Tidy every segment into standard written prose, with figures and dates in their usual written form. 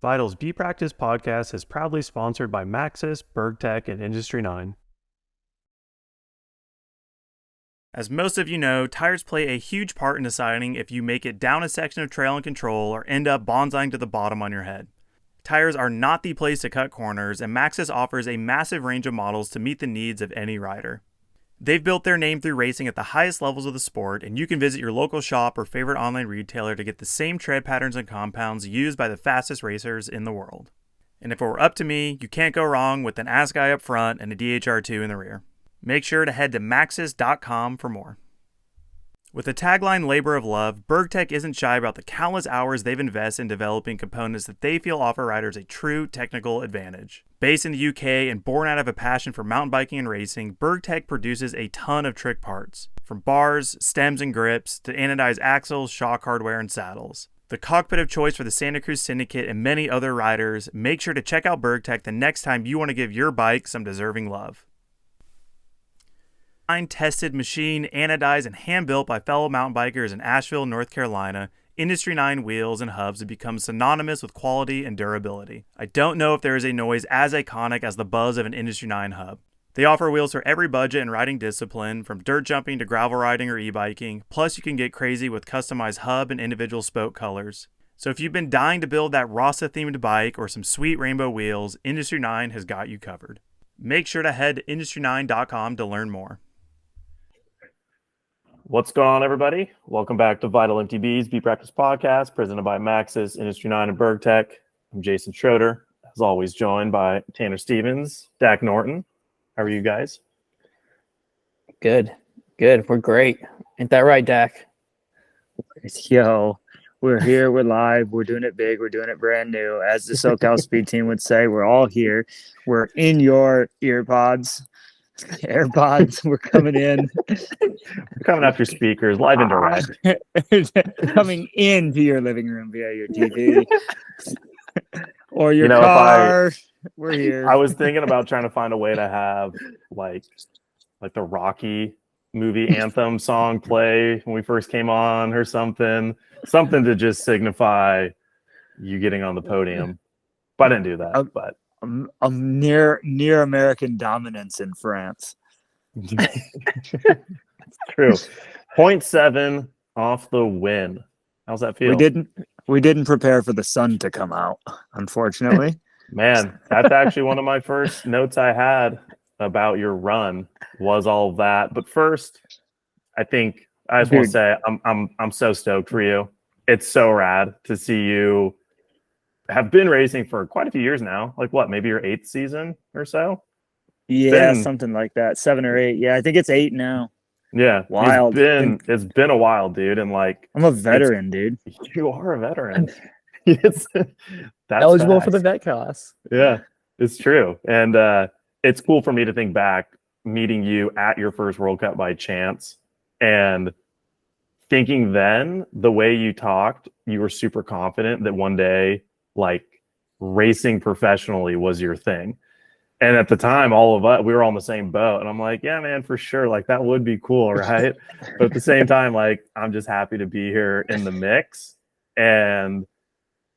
Vital's B Practice podcast is proudly sponsored by Maxxis, BergTech, and Industry 9. As most of you know, tires play a huge part in deciding if you make it down a section of trail and control or end up bonsaiing to the bottom on your head. Tires are not the place to cut corners, and Maxxis offers a massive range of models to meet the needs of any rider. They've built their name through racing at the highest levels of the sport, and you can visit your local shop or favorite online retailer to get the same tread patterns and compounds used by the fastest racers in the world. And if it were up to me, you can't go wrong with an ASCII up front and a DHR2 in the rear. Make sure to head to maxxis.com for more. With the tagline Labor of Love, BergTech isn't shy about the countless hours they've invested in developing components that they feel offer riders a true technical advantage. Based in the UK and born out of a passion for mountain biking and racing, BergTech produces a ton of trick parts, from bars, stems, and grips to anodized axles, shock hardware, and saddles. The cockpit of choice for the Santa Cruz Syndicate and many other riders, make sure to check out BergTech the next time you want to give your bike some deserving love. Tested, machined, anodized, and hand-built by fellow mountain bikers in Asheville, North Carolina, Industry 9 wheels and hubs have become synonymous with quality and durability. I don't know if there is a noise as iconic as the buzz of an Industry 9 hub. They offer wheels for every budget and riding discipline, from dirt jumping to gravel riding or e-biking, plus you can get crazy with customized hub and individual spoke colors. So if you've been dying to build that Rasa-themed bike or some sweet rainbow wheels, Industry 9 has got you covered. Make sure to head to industry9.com to learn more. What's going on, everybody? Welcome back to Vital MTB's B Practice Podcast, presented by Maxxis, Industry 9, and BergTech. I'm Jason Schroeder, as always joined by Tanner Stevens, Dak Norton. How are you guys? Good. We're great. Ain't that right, Dak? Yo, we're here. We're live. We're doing it big. We're doing it brand new. As the SoCal Speed Team would say, we're all here. We're in your earpods. AirPods, we're coming in. We're coming off your speakers, live and direct. Coming into your living room via your TV or your car. We're here. I was thinking about trying to find a way to have like the Rocky movie anthem song play when we first came on or something to just signify you getting on the podium. But I didn't do that, but near American dominance in France. It's true. 0.7 off the win. How's that feel? We didn't prepare for the sun to come out, unfortunately. Man, that's actually one of my first notes I had about your run was all of that. But first, I think I just want to say I'm so stoked for you. It's so rad to see you have been racing for quite a few years now. Like what, maybe your 8th season or so? Yeah, something like that. 7 or 8. Yeah, I think it's 8 now. Yeah. Wild. It's been a while, dude. And like I'm a veteran, dude. You are a veteran. That's eligible facts. for the vet class. Yeah, it's true. And it's cool for me to think back meeting you at your first World Cup by chance and thinking then the way you talked, you were super confident that one day like racing professionally was your thing. And at the time, all of us, we were all in the same boat. And I'm like, yeah, man, for sure. Like that would be cool. Right. But at the same time, like, I'm just happy to be here in the mix. And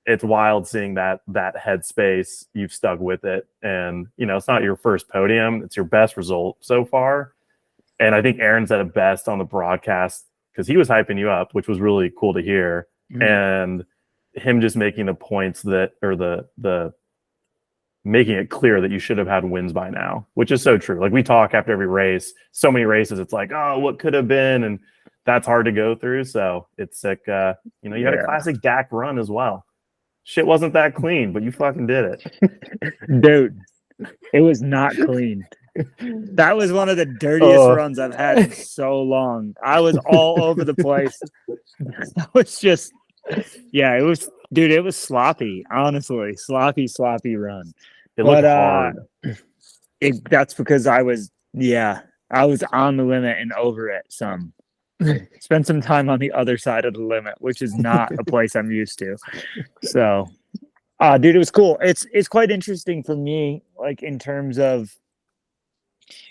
it's wild seeing that headspace. You've stuck with it. And, you know, it's not your first podium. It's your best result so far. And I think Aaron said it best on the broadcast because he was hyping you up, which was really cool to hear. Mm-hmm. And him just making the points that, or the making it clear that you should have had wins by now, which is so true. Like we talk after every race, so many races, it's like, oh, what could have been? And that's hard to go through. So it's like, you had a classic Dak run as well. Shit wasn't that clean, but you fucking did it. Dude, it was not clean. That was one of the dirtiest runs I've had in so long. I was all over the place. That was just, it was sloppy, honestly. Sloppy run. It looked hard. That's because I was on the limit and over it some. Spent some time on the other side of the limit, which is not a place I'm used to. So, dude, it was cool. It's quite interesting for me, like in terms of,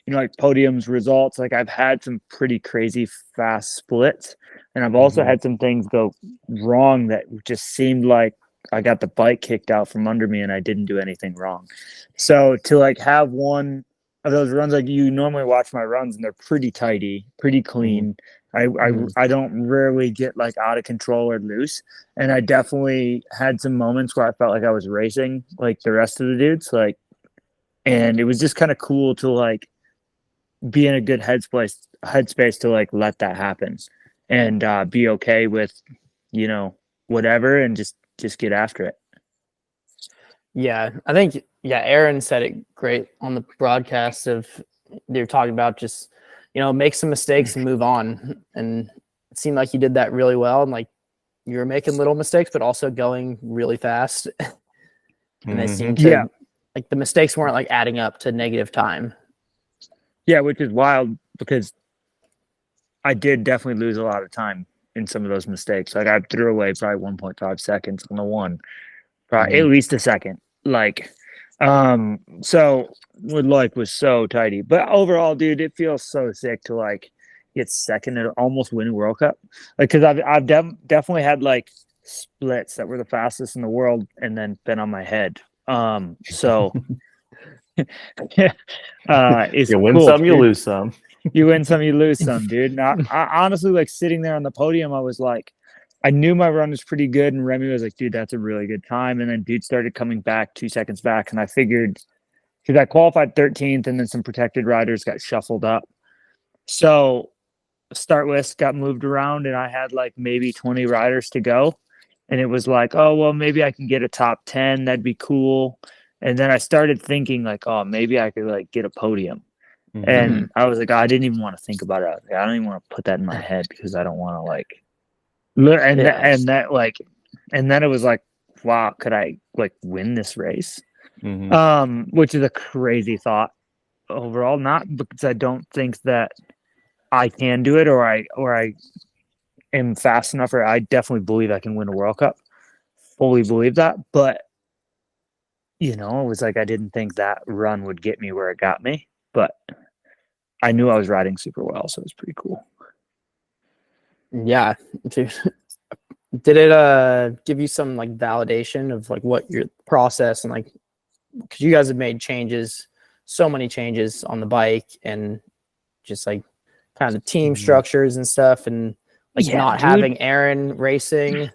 like podiums, results. Like I've had some pretty crazy fast splits, and I've also had some things go wrong that just seemed like I got the bike kicked out from under me and I didn't do anything wrong. So to like have one of those runs, like you normally watch my runs and they're pretty tidy, pretty clean. I don't rarely get like out of control or loose. And I definitely had some moments where I felt like I was racing like the rest of the dudes. And it was just kind of cool to like be in a good headspace to like let that happen and be okay with, whatever, and just get after it. Yeah, I think Aaron said it great on the broadcast of they're talking about just make some mistakes and move on, and it seemed like you did that really well, and like you were making little mistakes but also going really fast, and they seemed to like the mistakes weren't like adding up to negative time. Yeah, which is wild because I did definitely lose a lot of time in some of those mistakes. Like I threw away probably 1.5 seconds on the one, probably at least a second. Like, so was so tidy. But overall, dude, it feels so sick to like get second and almost win a World Cup. Like, because I've definitely had like splits that were the fastest in the world and then been on my head. So it's you win cool, some, you dude. lose some. You win some, you lose some, dude. And I honestly, like sitting there on the podium, I was like, I knew my run was pretty good, and Remy was like, dude, that's a really good time. And then dude started coming back 2 seconds back, and I figured, because I qualified 13th, and then some protected riders got shuffled up. So start list got moved around, and I had like maybe 20 riders to go. And it was like, oh, well, maybe I can get a top 10. That'd be cool. And then I started thinking like, oh, maybe I could like get a podium. And I was like, I didn't even want to think about it. I was like, I don't even want to put that in my head because I don't want to like, and then it was like, wow, could I like win this race? Which is a crazy thought overall, not because I don't think that I can do it or I am fast enough, or I definitely believe I can win a World Cup. Fully believe that. But, it was like, I didn't think that run would get me where it got me, but I knew I was riding super well, so it was pretty cool. Yeah. Did it give you some like validation of like what your process and like, because you guys have made so many changes on the bike and just like kind of team structures and stuff, and like not having Aaron racing.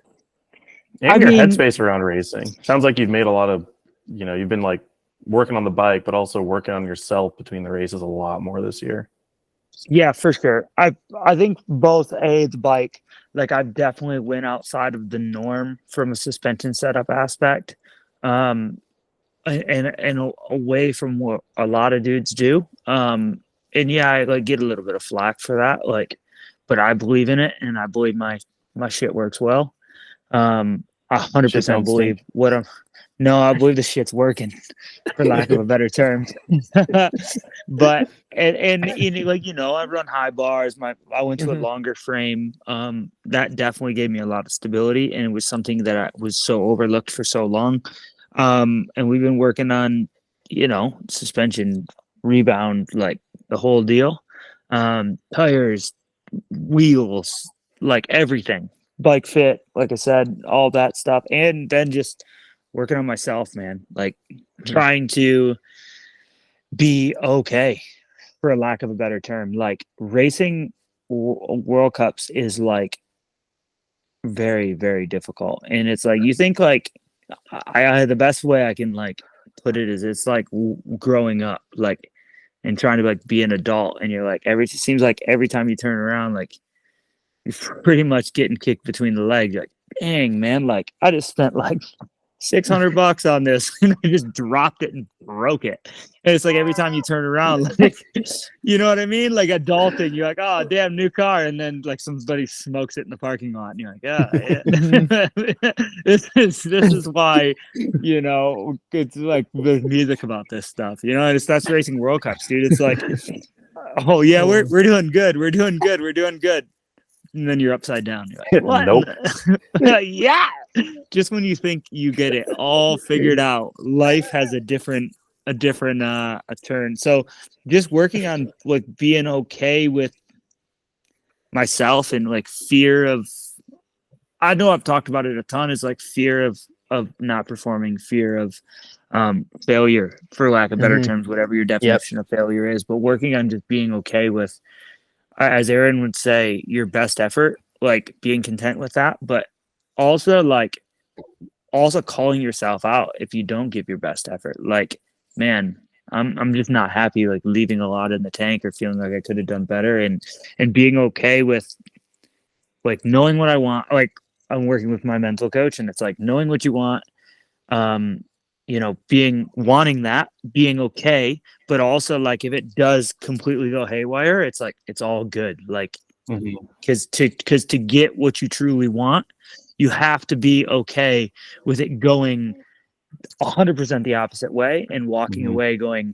And your headspace around racing. Sounds like you've made a lot of, you've been like working on the bike, but also working on yourself between the races a lot more this year. Yeah, for sure. I think both the bike, like I've definitely went outside of the norm from a suspension setup aspect, and away from what a lot of dudes do. And yeah, I like get a little bit of flack for that, like, but I believe in it and I believe my shit works well. I 100% believe what I'm. No, I believe the shit's working, for lack of a better term. But and like I run high bars. I went to a longer frame. That definitely gave me a lot of stability, and it was something that I was so overlooked for so long. And we've been working on, suspension, rebound, like the whole deal. Tires, wheels, like everything. Bike fit, like I said, all that stuff, and then just working on myself, man, like trying to be okay, for a lack of a better term. Like racing World Cups is like very, very difficult, and it's like you think like I the best way I can like put it is it's like growing up, like, and trying to like be an adult, and you're like it seems like every time you turn around, like you're pretty much getting kicked between the legs. You're like, dang, man, like I just spent like $600 on this and I just dropped it and broke it. And it's like every time you turn around, like, you know what I mean? Like adulting, you're like, oh damn, new car, and then like somebody smokes it in the parking lot and you're like, yeah. this is why, it's like there's music about this stuff, and that's racing World Cups, dude. It's like, oh yeah, we're doing good, we're doing good. And then you're upside down. You're like, what? Nope. Yeah. Just when you think you get it all figured out, life has a different turn. So just working on like being okay with myself and like fear of, I know I've talked about it a ton, is like fear of of not performing, fear of failure, for lack of better terms, whatever your definition of failure is. But working on just being okay with, as Aaron would say, your best effort, like being content with that, but also calling yourself out if you don't give your best effort. Like, man, I'm just not happy, like leaving a lot in the tank or feeling like I could have done better, and being okay with like knowing what I want. Like, I'm working with my mental coach, and it's like knowing what you want, wanting that, being okay, but also like if it does completely go haywire, it's like it's all good. Like, because to get what you truly want, you have to be okay with it going 100% the opposite way and walking away going,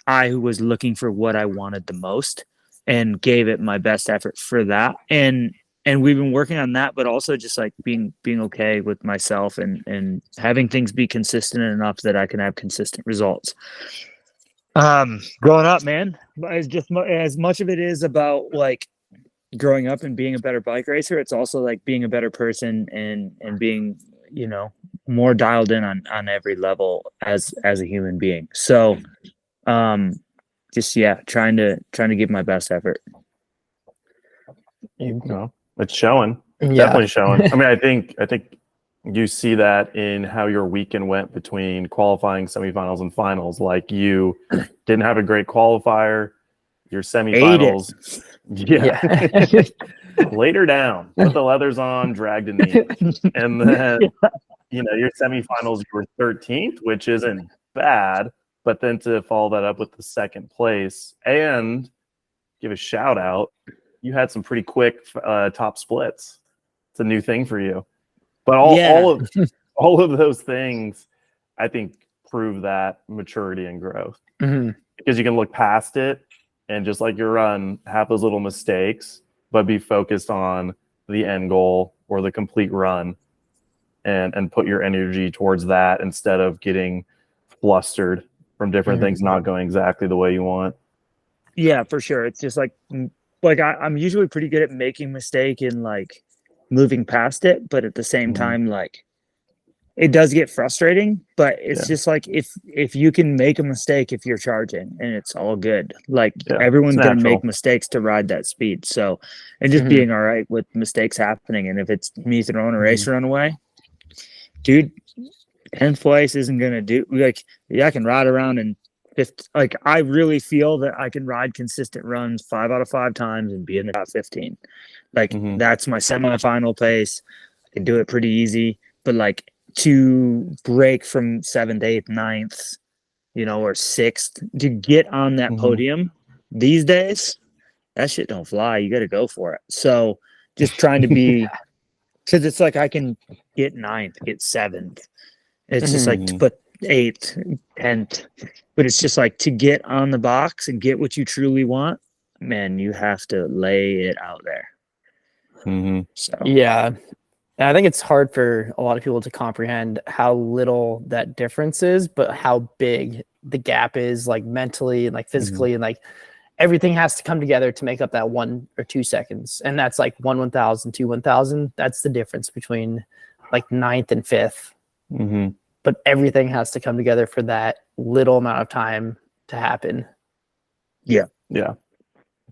I was looking for what I wanted the most and gave it my best effort for that. And we've been working on that, but also just like being okay with myself and having things be consistent enough that I can have consistent results. Growing up, man, it's just as much of it is about like growing up and being a better bike racer. It's also like being a better person and being, more dialed in on every level as a human being. So, trying to give my best effort. It's showing. Definitely showing. I mean, I think you see that in how your weekend went between qualifying, semifinals, and finals. Like, you didn't have a great qualifier. Your semifinals, laid her down, put the leathers on, dragged a knee, and then your semifinals, you were 13th, which isn't bad. But then to follow that up with the second place and give a shout out, you had some pretty quick top splits. It's a new thing for you. But all of those things, I think, prove that maturity and growth. Because you can look past it and just like your run, have those little mistakes, but be focused on the end goal or the complete run and put your energy towards that instead of getting flustered from different things not going exactly the way you want. Yeah, for sure. It's just like I'm usually pretty good at making mistake and like moving past it, but at the same time, like it does get frustrating, but it's just like if you can make a mistake if you're charging, and it's all good. Like everyone's gonna make mistakes to ride that speed. So, and just being all right with mistakes happening, and if it's me throwing a race run away, dude, 10th place isn't gonna do. Like, I can ride around and like I really feel that I can ride consistent runs 5 out of 5 times and be in the top 15. Like that's my semifinal pace. I can do it pretty easy, but like to break from 7th, 8th, 9th, or 6th to get on that podium these days, that shit don't fly. You got to go for it. So just trying to be, because it's like I can get 9th, get 7th. It's just like to put 8th, 10th, but it's just like to get on the box and get what you truly want, man, you have to lay it out there. So yeah, and I think it's hard for a lot of people to comprehend how little that difference is, but how big the gap is, like mentally and like physically, and like everything has to come together to make up that 1 or 2 seconds, and that's like 1/1000, 2/1000. That's the difference between like 9th and 5th. But everything has to come together for that little amount of time to happen. Yeah.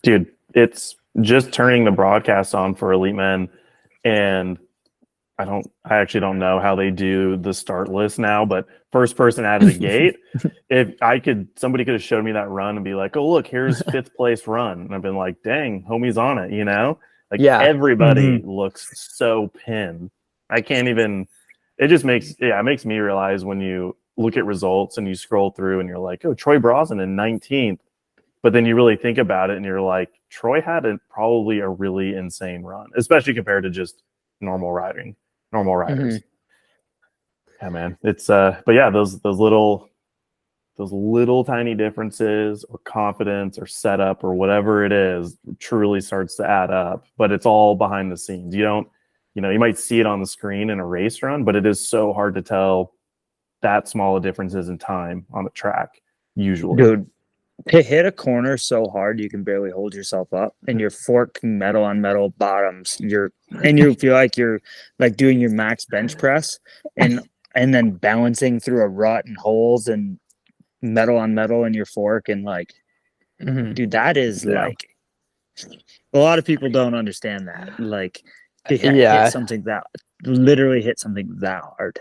Dude, it's just turning the broadcast on for Elite Men, and I actually don't know how they do the start list now, but first person out of the gate, somebody could have showed me that run and be like, oh, look, here's 5th place run. And I've been like, dang, homie's on it, Like everybody looks so pinned. I can't even. It just makes me realize when you look at results and you scroll through and you're like, oh, Troy Brosnan in 19th. But then you really think about it and you're like, Troy had probably a really insane run, especially compared to just normal riders. Yeah, man. It's but yeah, those little tiny differences or confidence or setup or whatever it is truly starts to add up. But it's all behind the scenes. You might see it on the screen in a race run, but it is so hard to tell that small of differences in time on the track, usually. Dude, to hit a corner so hard you can barely hold yourself up, and you're forking metal on metal bottoms. You feel like you're like doing your max bench press, and and then balancing through a rut and holes and metal on metal in your fork, and like, dude, that is like, a lot of people don't understand that. Like, to hit something that literally hit something that hard.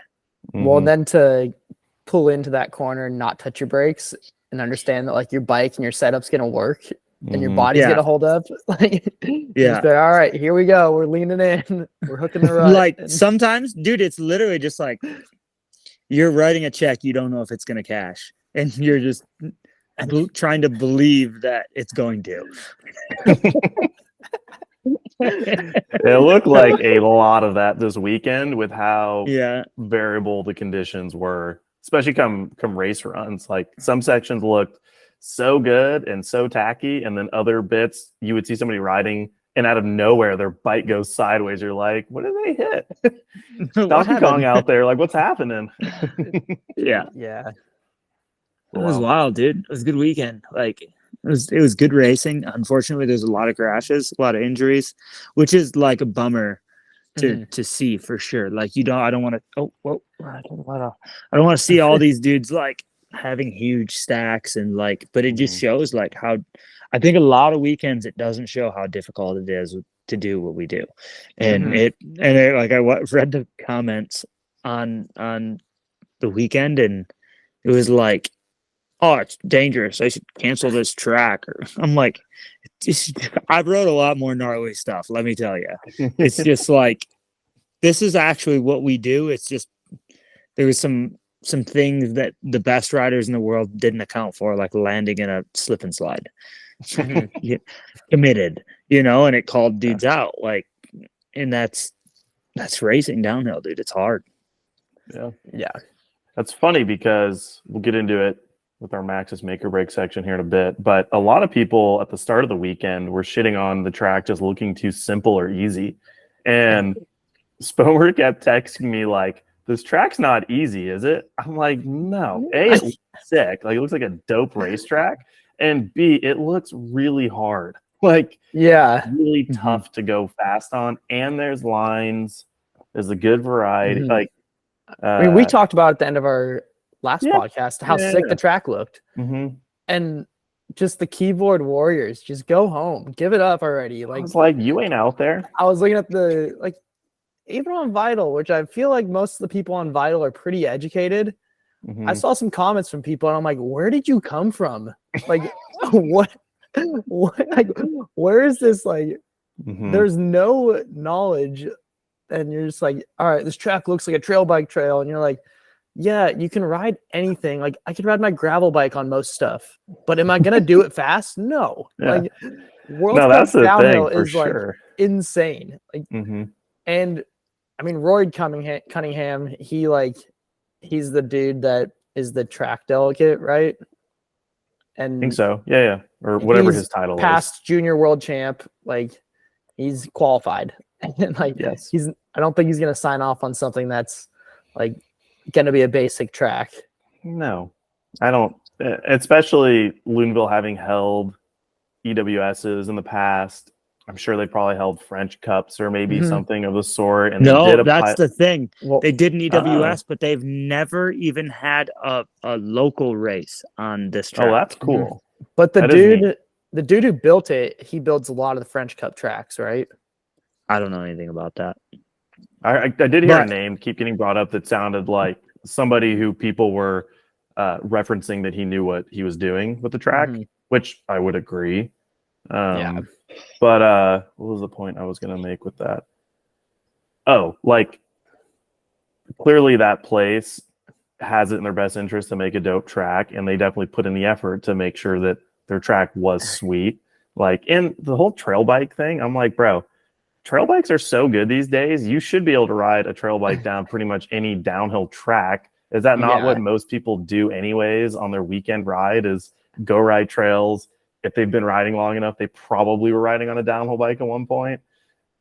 Well, then to pull into that corner and not touch your brakes and understand that like your bike and your setup's gonna work and your body's gonna hold up. Like, just be, all right, here we go. We're leaning in. We're hooking the rut. Like sometimes, dude, it's literally just like you're writing a check. You don't know if it's gonna cash, and you're just trying to believe that it's going to. It looked like a lot of that this weekend with how Yeah. variable the conditions were, especially come race runs. Like some sections looked so good and so tacky, and then other bits you would see somebody riding and out of nowhere their bike goes sideways. You're like, what did they hit? Donkey Kong out there, like what's happening? Yeah. It was Wow. wild, dude. It was a good weekend. Like it was good racing. Unfortunately, there's a lot of crashes, a lot of injuries, which is like a bummer to see for sure. Like I don't want to. I don't want to see all these dudes like having huge stacks and like. But it just shows like how. I think a lot of weekends it doesn't show how difficult it is to do what we do, and like I read the comments on the weekend, and it was like, oh, it's dangerous. I should cancel this track. Or I'm like, I wrote a lot more gnarly stuff. Let me tell you, it's just like, this is actually what we do. It's just, there was some things that the best riders in the world didn't account for, like landing in a slip and slide. Committed, and it called dudes out. Like, and that's racing downhill, dude. It's hard. Yeah. That's funny because we'll get into it with our Max's make or break section here in a bit. But a lot of people at the start of the weekend were shitting on the track just looking too simple or easy. And Spomer kept texting me like, this track's not easy, is it? I'm like, no. A, it looks sick. Like, it looks like a dope racetrack. And B, it looks really hard. Like, really tough to go fast on. And there's lines. There's a good variety. Like, I mean, we talked about at the end of our last podcast how sick the track looked, and just the keyboard warriors, just go home, give it up already. Like, it's like, you ain't out there. I was looking at the, like, even on Vital, which I feel like most of the people on Vital are pretty educated. I saw some comments from people, and I'm like, where did you come from? Like, what like, where is this? Like, there's no knowledge. And you're just like, all right, this track looks like a trail bike trail. And you're like, yeah, you can ride anything. Like, I could ride my gravel bike on most stuff, but am I going to do it fast? No. Like, World Cup downhill is like insane. Like, and I mean, Roy Cunningham, he's the dude that is the track delegate, right? And I think so. Yeah. Or whatever his title is. Past junior world champ. Like, he's qualified. And like, I don't think he's going to sign off on something that's like going to be a basic track. No, I don't. Especially Loudenvielle having held EWSs in the past. I'm sure they probably held French Cups or maybe something of the sort. And that's the thing. Well, they did an EWS, but they've never even had a local race on this track. Oh, that's cool. But the dude who built it, he builds a lot of the French Cup tracks, right? I don't know anything about that. I did hear a name keep getting brought up that sounded like somebody who people were referencing that he knew what he was doing with the track, which I would agree. But what was the point I was going to make with that? Oh, like, clearly that place has it in their best interest to make a dope track, and they definitely put in the effort to make sure that their track was sweet. Like, in the whole trail bike thing, I'm like, bro, trail bikes are so good these days. You should be able to ride a trail bike down pretty much any downhill track. Is that not what most people do anyways on their weekend ride, is go ride trails? If they've been riding long enough, they probably were riding on a downhill bike at one point.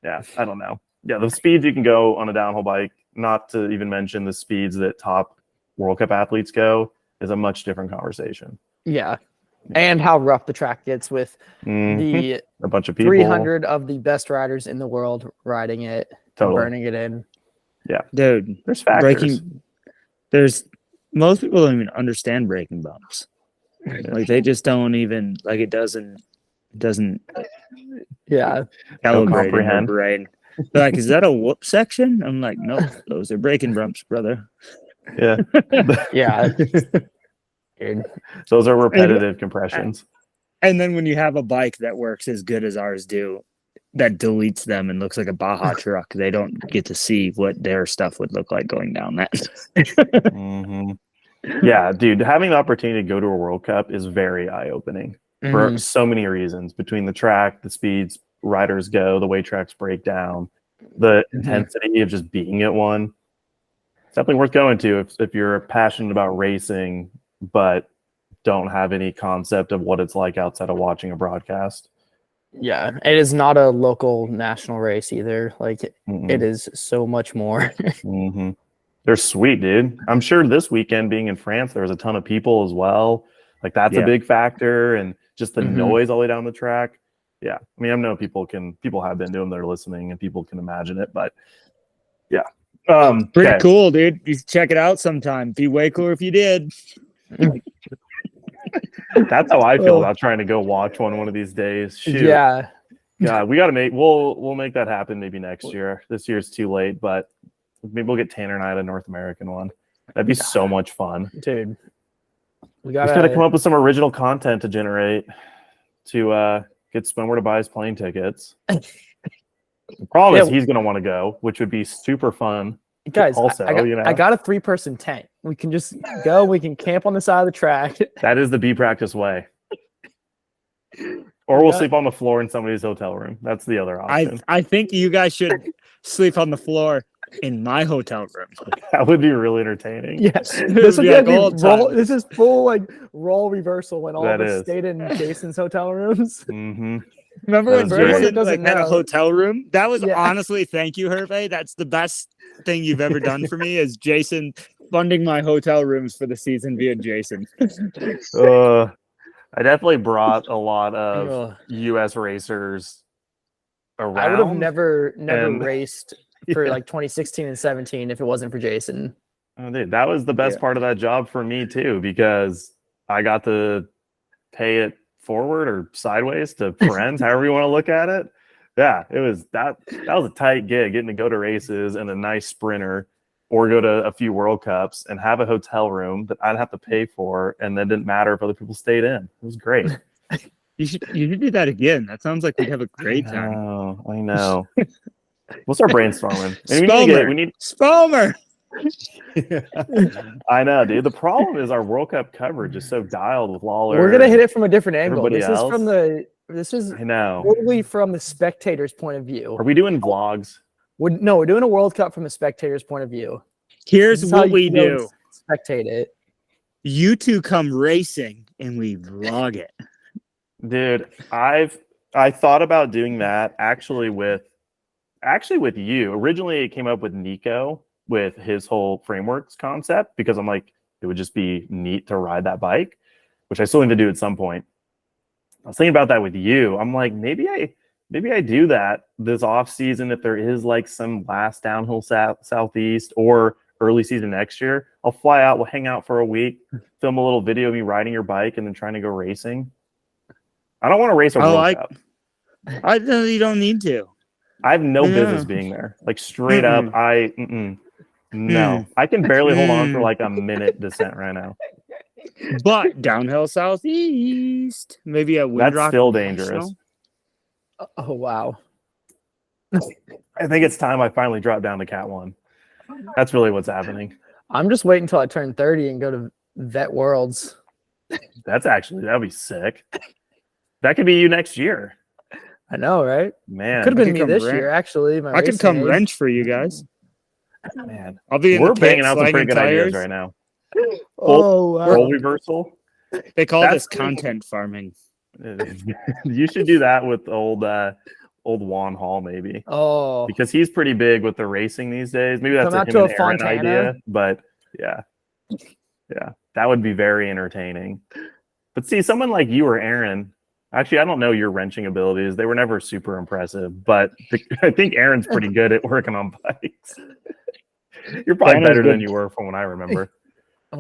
Yeah, I don't know. Yeah, the speeds you can go on a downhill bike, not to even mention the speeds that top World Cup athletes go, is a much different conversation. Yeah. And how rough the track gets with a bunch of people, 300 of the best riders in the world riding it, burning it in. Yeah, dude. There's factors. most people don't even understand braking bumps. Like they just don't even like it doesn't Yeah. calibrate in their comprehend. brain. They're like, is that a whoop section? I'm like, nope, those are braking bumps, brother. Yeah. Yeah. Dude. Those are repetitive compressions. And then when you have a bike that works as good as ours do, that deletes them and looks like a Baja truck, they don't get to see what their stuff would look like going down that. Mm-hmm. Yeah, dude, having the opportunity to go to a World Cup is very eye-opening for so many reasons. Between the track, the speeds riders go, the way tracks break down, the intensity of just being at one. It's definitely worth going to if you're passionate about racing, but don't have any concept of what it's like outside of watching a broadcast. Yeah, it is not a local national race either. Like it is so much more. They're sweet, dude. I'm sure this weekend being in France, there was a ton of people as well. Like that's a big factor, and just the noise all the way down the track. Yeah, I mean, I know people have been to them. They're listening, and people can imagine it. But yeah, pretty cool, dude. You should check it out sometime. Be way cooler if you did. That's how I feel about trying to go watch one of these days. Shoot. Yeah. We got to we'll make that happen maybe next year. This year's too late, but maybe we'll get Tanner and I at a North American one. That'd be so much fun. Dude. We just got to come up with some original content to generate to get Spinware to buy his plane tickets. The problem is he's going to want to go, which would be super fun. Guys, also, I got a 3-person tent. We can just go. We can camp on the side of the track. That is the B practice way. Or we'll sleep on the floor in somebody's hotel room. That's the other option. I think you guys should sleep on the floor in my hotel room. That would be really entertaining. Yes, this would be this is full like role reversal when all of us stayed in Jason's hotel rooms. Remember when Jason had a hotel room? That was honestly, thank you, Hervé. That's the best thing you've ever done for me is Jason funding my hotel rooms for the season via Jason. I definitely brought a lot of U.S. racers around. I would have never raced for like 2016 and 17 if it wasn't for Jason. Oh, dude, that was the best part of that job for me too, because I got to pay it forward or sideways to friends, however you want to look at it. Yeah, it was that was a tight gig, getting to go to races and a nice sprinter or go to a few World Cups and have a hotel room that I'd have to pay for, and then didn't matter if other people stayed in. It was great. You should do that again. That sounds like we'd have a great time. I know. We'll start brainstorming. We need Spalmer. I know, dude. The problem is our World Cup coverage is so dialed with Lawler. We're gonna hit it from a different angle. This is I know totally from the spectator's point of view. Are we doing vlogs? No, we're doing a World Cup from a spectator's point of view. Here's what we do. Spectate it. You two come racing and we vlog it. Dude, I thought about doing that actually with you. Originally it came up with Nico with his whole frameworks concept, because I'm like, it would just be neat to ride that bike, which I still need to do at some point. I was thinking about that with you. I'm like, maybe I do that this off season if there is like some last downhill southeast or early season next year. I'll fly out, we'll hang out for a week, film a little video of me riding your bike and then trying to go racing. I don't want to race a World Cup. You don't need to. I have no business being there. Like straight up, no. I can barely hold on for like a minute descent right now. But downhill southeast, maybe a Windrock. That's still dangerous. Oh wow! I think it's time I finally drop down to Cat 1. That's really what's happening. I'm just waiting until I turn 30 and go to Vet Worlds. That'd be sick. That could be you next year. I know, right? Man, could have been me this year. Actually, I could come wrench for you guys. Man, I'll be. We're banging out some pretty good ideas right now. Roll reversal. They call this content farming. You should do that with old Juan Hall, maybe. Oh, because he's pretty big with the racing these days. Maybe that's a him and Aaron idea, but yeah, that would be very entertaining. But see, someone like you or Aaron. Actually, I don't know your wrenching abilities. They were never super impressive, but I think Aaron's pretty good at working on bikes. You're probably better than you were from what I remember.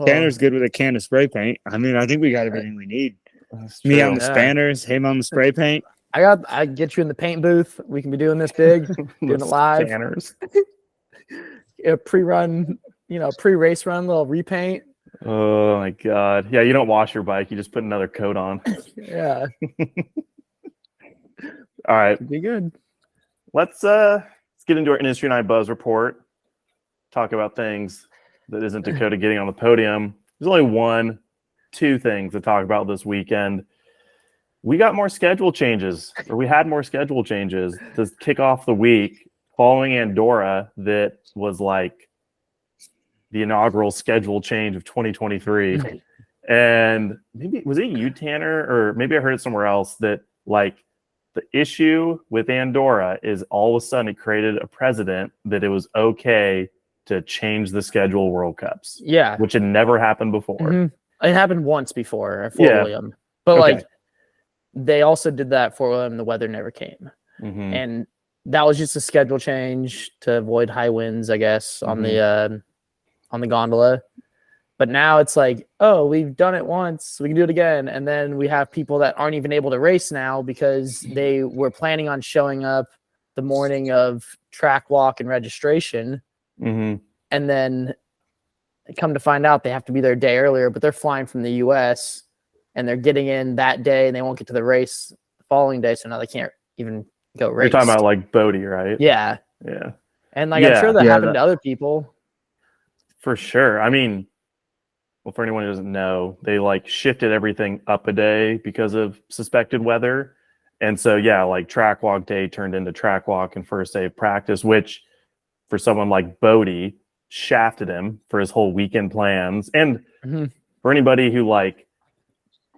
Tanner's good with a can of spray paint. I mean, I think we got everything we need. That's Me true. on the spanners, him on the spray paint. I get you in the paint booth. We can be doing this big, doing it live. Scanners. A pre-run, pre-race run, little repaint. Oh my god. Yeah, you don't wash your bike, you just put another coat on. Yeah. All right. Be good. Let's get into our Industry 9 Buzz report. Talk about things that isn't Dakota getting on the podium. There's only two things to talk about this weekend. We got more schedule changes, or we had more schedule changes to kick off the week following Andorra. That was like the inaugural schedule change of 2023. And maybe, was it you, Tanner, or maybe I heard it somewhere else, that like the issue with Andorra is all of a sudden it created a precedent that it was okay to change the schedule World Cups. Yeah. Which had never happened before. Mm-hmm. It happened once before at Fort William. But like they also did that at Fort William, the weather never came. Mm-hmm. And that was just a schedule change to avoid high winds, I guess, on the gondola. But now it's like, oh, we've done it once, we can do it again. And then we have people that aren't even able to race now because they were planning on showing up the morning of track walk and registration. Mm-hmm. And then come to find out they have to be there a day earlier, but they're flying from the US and they're getting in that day and they won't get to the race the following day. So now they can't even go race. You're talking about like Bodie, right? Yeah. Yeah. And like, I'm sure that happened to other people. For sure. I mean, well, for anyone who doesn't know, they like shifted everything up a day because of suspected weather. And so, yeah, like track walk day turned into track walk and first day of practice, which for someone like Bodie shafted him for his whole weekend plans. And for anybody who like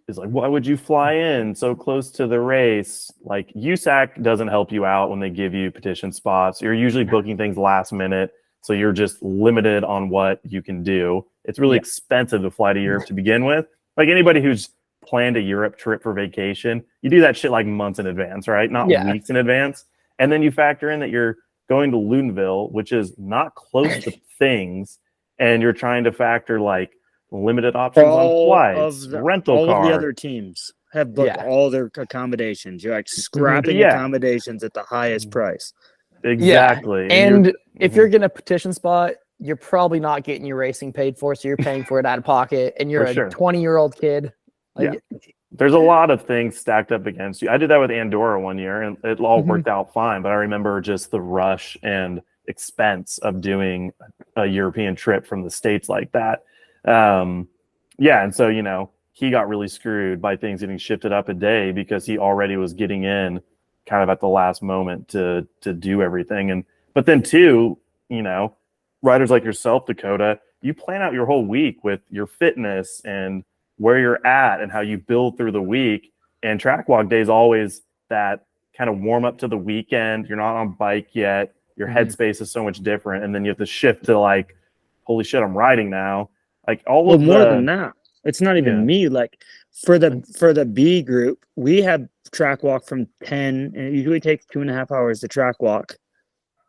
is like, why would you fly in so close to the race? Like USAC doesn't help you out when they give you petition spots. You're usually booking things last minute. So you're just limited on what you can do. It's really expensive to fly to Europe to begin with. Like anybody who's planned a Europe trip for vacation, you do that shit like months in advance, right? Not weeks in advance. And then you factor in that you're going to Loudenvielle, which is not close to things. And you're trying to factor like limited options on flights, rental cars. All of the other teams have booked all their accommodations. You're like scrapping accommodations at the highest price. Exactly. Yeah. And if you're getting a petition spot, you're probably not getting your racing paid for, so you're paying for it out of pocket, and you're a 20-year-old kid. Like, there's a lot of things stacked up against you. I did that with Andorra one year, and it all worked out fine. But I remember just the rush and expense of doing a European trip from the States like that. And so, he got really screwed by things getting shifted up a day because he already was getting in kind of at the last moment to do everything. But then too, riders like yourself, Dakota, you plan out your whole week with your fitness and where you're at and how you build through the week. And track walk day is always that kind of warm up to the weekend. You're not on bike yet. Your headspace is so much different. And then you have to shift to like, holy shit, I'm riding now. Like more than that. It's not even me. Like for the B group, we have track walk from 10, and it usually takes 2.5 hours to track walk.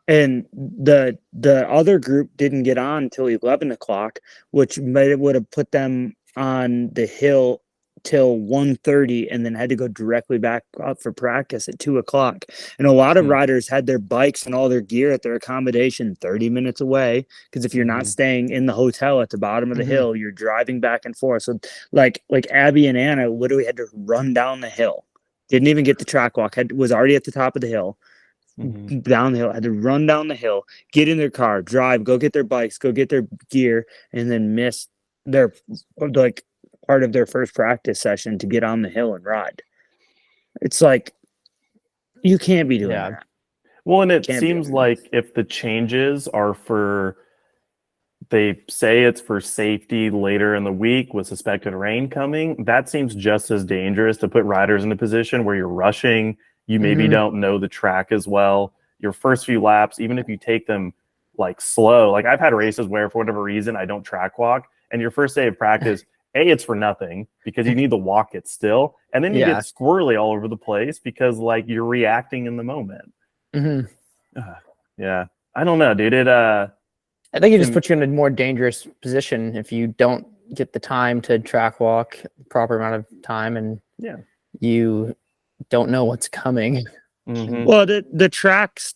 And the other group didn't get on until 11 o'clock, which would have put them on the hill till 1:30, and then had to go directly back up for practice at 2 o'clock. And a lot of riders had their bikes and all their gear at their accommodation 30 minutes away, because if you're not staying in the hotel at the bottom of the hill, you're driving back and forth. So like Abby and Anna literally had to run down the hill. Didn't even get the track walk. Was already at the top of the hill. Down the hill, had to run down the hill, get in their car, drive, go get their bikes, go get their gear, and then miss their like part of their first practice session to get on the hill and ride. It's like you can't be doing that. Well, and it seems like if the changes are they say it's for safety later in the week with suspected rain coming, that seems just as dangerous to put riders in a position where you're rushing. You maybe don't know the track as well. Your first few laps, even if you take them like slow, like I've had races where for whatever reason I don't track walk, and your first day of practice, it's for nothing because you need to walk it still, and then you get squirrely all over the place because like you're reacting in the moment. I don't know, dude. I think it just puts you in a more dangerous position if you don't get the time to track walk, proper amount of time, and you don't know what's coming. Mhm. Well, the tracks,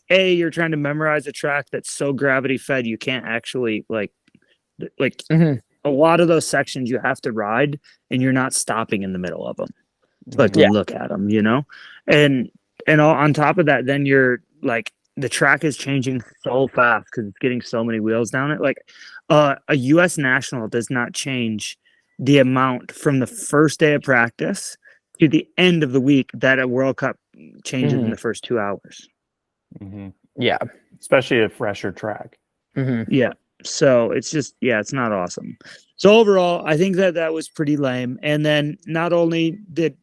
you're trying to memorize a track that's so gravity fed you can't actually like Mhm. a lot of those sections you have to ride and you're not stopping in the middle of them to like Yeah. look at them, and on top of that, then you're like the track is changing so fast because it's getting so many wheels down it. Like a U.S. national does not change the amount from the first day of practice to the end of the week that a World Cup changes in the first 2 hours. Mhm. Yeah. Especially a fresher track. Mm-hmm. Yeah. So it's just, it's not awesome. So overall, I think that was pretty lame. And then not only did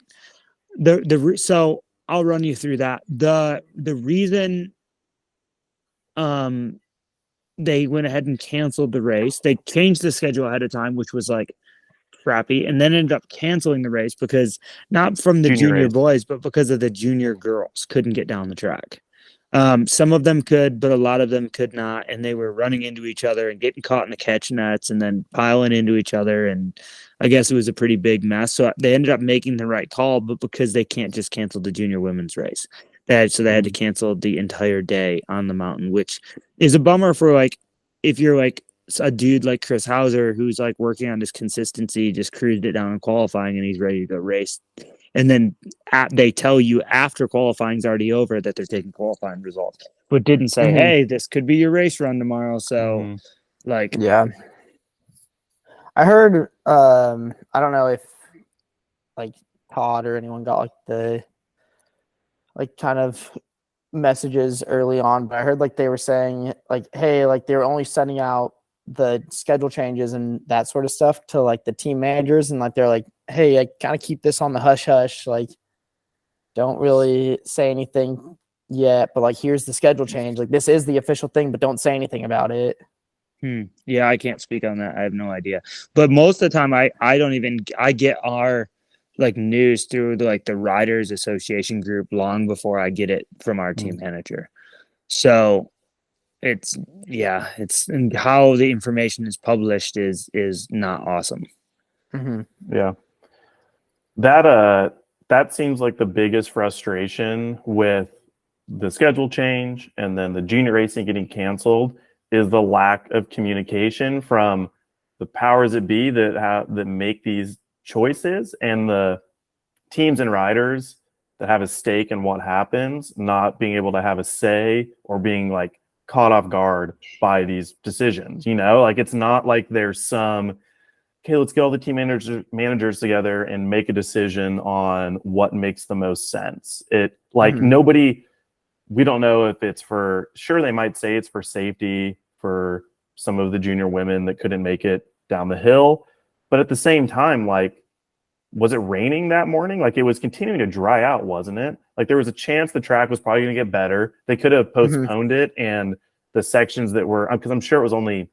so I'll run you through that. The reason they went ahead and canceled the race, they changed the schedule ahead of time, which was like crappy, and then ended up canceling the race because not from the Junior junior race. boys, but because of the junior girls couldn't get down the track. Some of them could, but a lot of them could not, and they were running into each other and getting caught in the catch nets and then piling into each other. And I guess it was a pretty big mess. So they ended up making the right call, but because they can't just cancel the junior women's race, they had to cancel the entire day on the mountain, which is a bummer for like if you're like a dude like Chris Hauser who's like working on his consistency, just cruised it down in qualifying, and he's ready to go race. And then they tell you after qualifying's already over that they're taking qualifying results, but didn't say, hey, this could be your race run tomorrow. So, Yeah. I heard, I don't know if like Todd or anyone got like the kind of messages early on, but I heard like they were saying like, hey, like they were only sending out the schedule changes and that sort of stuff to like the team managers, and like they're like, hey, I kind of keep this on the hush hush, like don't really say anything yet, but like here's the schedule change, like this is the official thing, but don't say anything about it. Yeah, I can't speak on that. I have no idea. But most of the time I get our like news through the Riders Association group long before I get it from our team manager. So it's and how the information is published is not awesome. Yeah. That seems like the biggest frustration with the schedule change and then the junior racing getting canceled is the lack of communication from the powers that be that make these choices and the teams and riders that have a stake in what happens, not being able to have a say or being like caught off guard by these decisions. Like it's not like there's some, okay, let's get all the team managers together and make a decision on what makes the most sense. It like nobody, we don't know if it's sure they might say it's for safety for some of the junior women that couldn't make it down the hill. But at the same time, like, was it raining that morning? Like it was continuing to dry out, wasn't it? Like there was a chance the track was probably going to get better. They could have postponed it, and the sections that were, because I'm sure it was only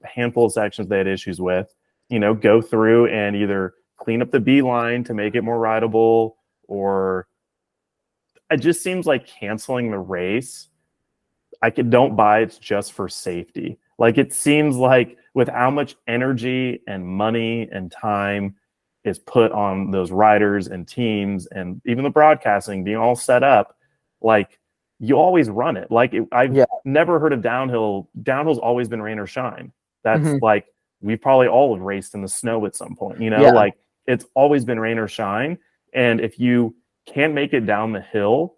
a handful of sections they had issues with, go through and either clean up the B line to make it more rideable, or it just seems like canceling the race. Don't buy it's just for safety. Like it seems like with how much energy and money and time is put on those riders and teams and even the broadcasting being all set up, like you always run it. Like I've never heard of downhill. Downhill's always been rain or shine. That's like, we've probably all raced in the snow at some point, like it's always been rain or shine. And if you can't make it down the hill,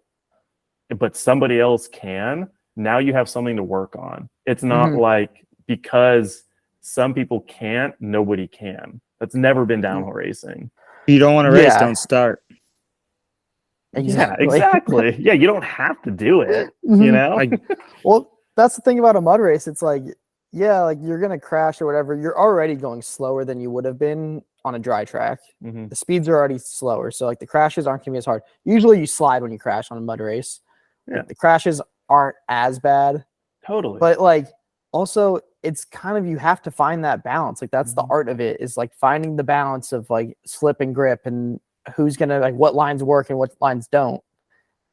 but somebody else can, now you have something to work on. It's not like because some people can't, nobody can. That's never been downhill racing. You don't want to race, don't start. Exactly. Yeah, exactly. Yeah, you don't have to do it, Well, that's the thing about a mud race. It's like, like you're going to crash or whatever. You're already going slower than you would have been on a dry track. The speeds are already slower. So like the crashes aren't going to be as hard. Usually you slide when you crash on a mud race. Like, the crashes aren't as bad. Totally. But like also it's kind of, you have to find that balance. Like that's the art of it, is like finding the balance of like slip and grip and who's going to like what lines work and what lines don't.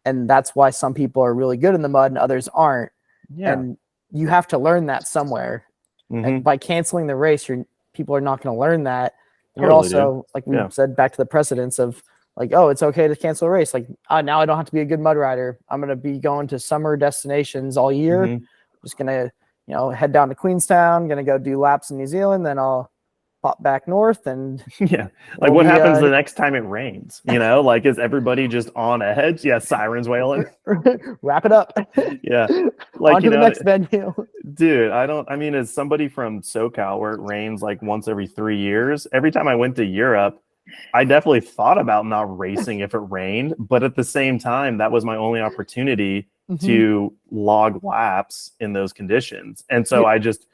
And that's why some people are really good in the mud and others aren't. And you have to learn that somewhere. And by canceling the race, people are not going to learn that. And you're Totally, also, like we Yeah. said, back to the precedence of like, oh, it's okay to cancel a race. Like, now I don't have to be a good mud rider. I'm going to be going to summer destinations all year. Mhm. Just going to, head down to Queenstown, going to go do laps in New Zealand. Then I'll pop back north and Yeah. Like we'll what be, happens the next time it rains? Like is everybody just on edge? Yeah, sirens wailing. wrap it up. Yeah. Like On to the next venue. dude, I mean, as somebody from SoCal where it rains like once every 3 years, every time I went to Europe, I definitely thought about not racing if it rained, but at the same time, that was my only opportunity to log laps in those conditions. And so I just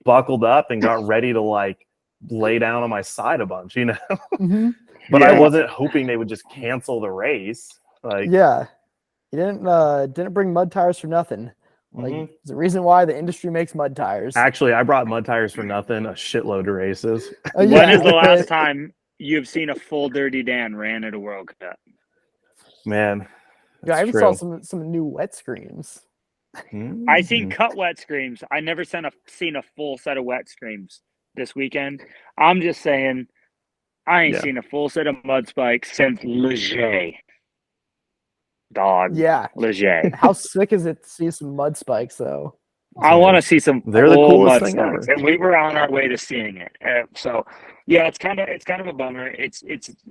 buckled up and got ready to like lay down on my side a bunch, But I wasn't hoping they would just cancel the race. Like, you didn't bring mud tires for nothing. Like, there's a reason why the industry makes mud tires. Actually, I brought mud tires for nothing, a shitload of races. When is the last time you've seen a full Dirty Dan ran at a World Cup? Man, I even saw some new wet screens. I seen cut wet screams. I never seen a full set of wet screams this weekend. I'm just saying, I ain't seen a full set of mud spikes since Leger. Dog. Yeah. Leger. How sick is it to see some mud spikes, though? I want to see some. They're the coolest mud thing spikes, ever. and we were on our way to seeing it. So, yeah, it's kind of a bummer.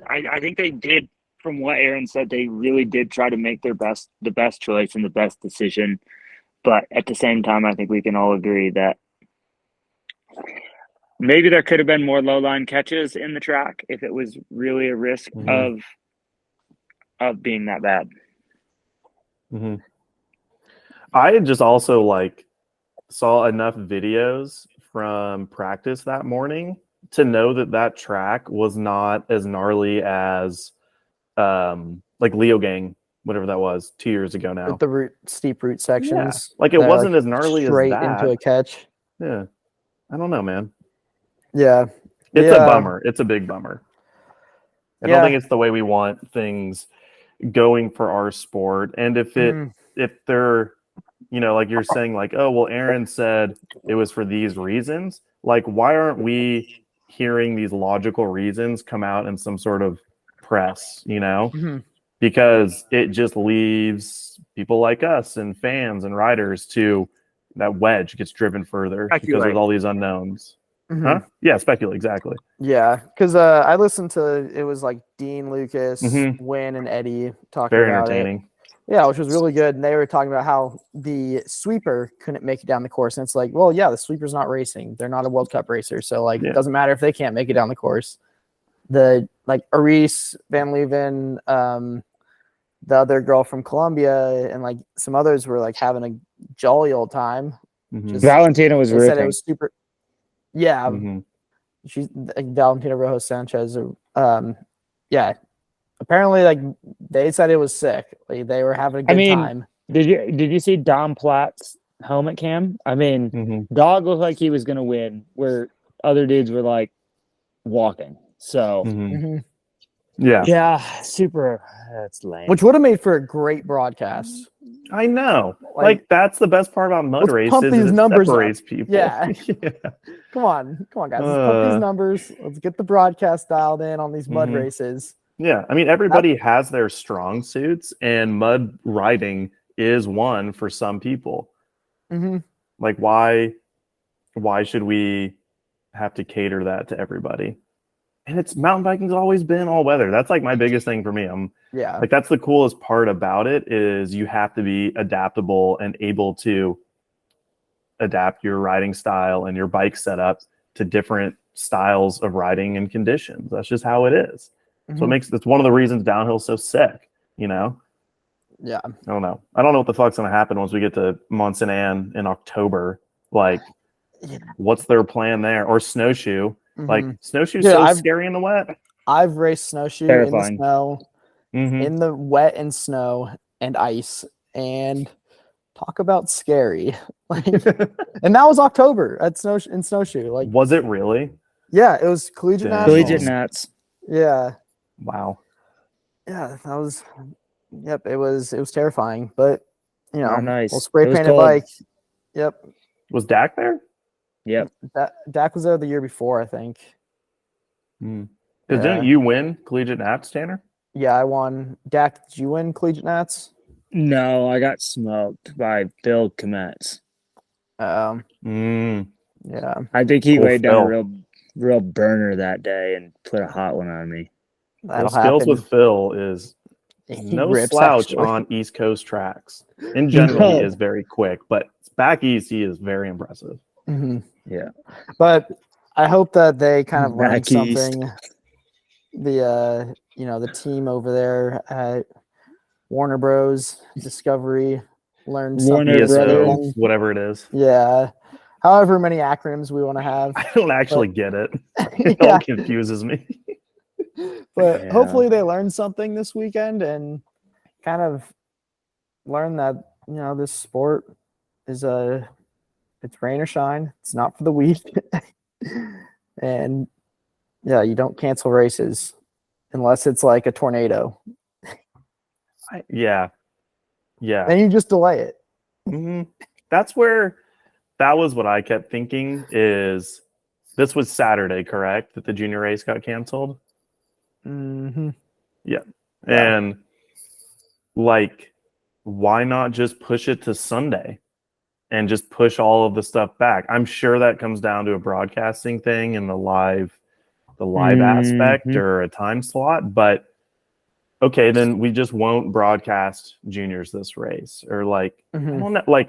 I think they did, from what Aaron said, they really did try to make the best choice and the best decision. But at the same time, I think we can all agree that maybe there could have been more low line catches in the track if it was really a risk of being that bad. I had just also saw enough videos from practice that morning to know that track was not as gnarly as Leo Gang, whatever that was 2 years ago now. With the steep route sections. It wasn't as gnarly straight as that. into a catch. Yeah. I don't know, man. Yeah. It's a bummer. It's a big bummer. I don't think it's the way we want things going for our sport. And if they're, like you're saying, oh, well, Aaron said it was for these reasons. Like, why aren't we hearing these logical reasons come out in some sort of press, Because it just leaves people like us and fans and riders to that wedge gets driven further because of all these unknowns. Huh? Yeah, speculate, exactly. Yeah, because I listened to it was like Dean, Lucas, Wynn, and Eddie talking Very about entertaining. it. Yeah, which was really good. And they were talking about how the sweeper couldn't make it down the course. And it's like, well, yeah, the sweeper's not racing. They're not a World Cup racer. So it doesn't matter if they can't make it down the course. The Aris, Van Leeuwen, the other girl from Colombia, and some others were having a jolly old time. Valentina was said it was super. Yeah, she's Valentina Rojo Sanchez. Yeah, apparently, they said it was sick. They were having a good time. Did you see Dom Platt's helmet cam? Dog looked like he was gonna win, where other dudes were walking. So yeah, super. That's lame. Which would have made for a great broadcast. I know. That's the best part about mud races. Pump these numbers separates up. people. Yeah. Come on, guys. Let's pump these numbers. Let's get the broadcast dialed in on these mud races. Yeah, I mean, everybody has their strong suits, and mud riding is one for some people. Why should we have to cater that to everybody? And mountain biking's always been all weather. That's my biggest thing for me. That's the coolest part about it is you have to be adaptable and able to adapt your riding style and your bike setup to different styles of riding and conditions. That's just how it is. So that's one of the reasons downhill's so sick, Yeah. I don't know. I don't know what the fuck's gonna happen once we get to Mont Saint Anne in October. What's their plan there? Or snowshoe. Snowshoe's so scary in the wet. I've raced snowshoe in the snow, in the wet and snow and ice, and talk about scary. And that was October in snowshoe. Was it really? Yeah, it was collegiate Nats. Yeah. Wow. Yeah, that was. Yep, it was terrifying, but nice. We'll spray paint a bike. Yep. Was Dak there? Yep. Dak was there the year before, I think. Because Yeah. didn't you win collegiate nats, Tanner? Yeah, I won. Dak, did you win collegiate nats? No, I got smoked by Bill Kometz. Yeah. I think he Cool laid down a Phil. real burner that day and put a hot one on me. That'll Skills happen. with Phil is He no rips, slouch actually. on East Coast tracks. In general, he No. is very quick, but back east, he is very impressive. Mhm. Yeah. But I hope that they kind of learn Back east. something. The team over there at Warner Bros. Discovery learned Warner something. Brothers. ESO, whatever it is. Yeah. However many acronyms we want to have. I don't actually get it. It Yeah. all confuses me. But Yeah. hopefully they learn something this weekend and kind of learn that, this sport is it's rain or shine. It's not for the weak. And yeah, you don't cancel races unless it's like a tornado. Yeah. Then you just delay it. Mhm. That was what I kept thinking is this was Saturday, correct? That the junior race got canceled? Mm-hmm. Yeah. Yeah. And why not just push it to Sunday and just push all of the stuff back? I'm sure that comes down to a broadcasting thing and the live aspect or a time slot, but okay, then we just won't broadcast juniors this race. Or I don't know,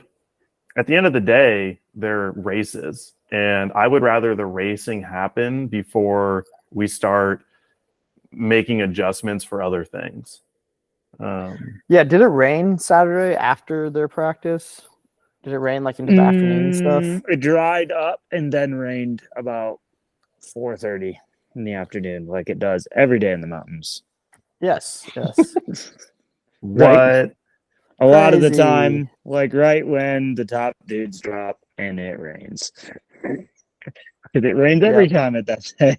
at the end of the day, they're races. And I would rather the racing happen before we start making adjustments for other things. Yeah, did it rain Saturday after their practice? Did it rain into the afternoon and stuff? It dried up and then rained about 4:30 in the afternoon, like it does every day in the mountains. Yes. What? A lot of the Crazy. time, right when the top dudes drop and it rains. Because it rains every time at that day.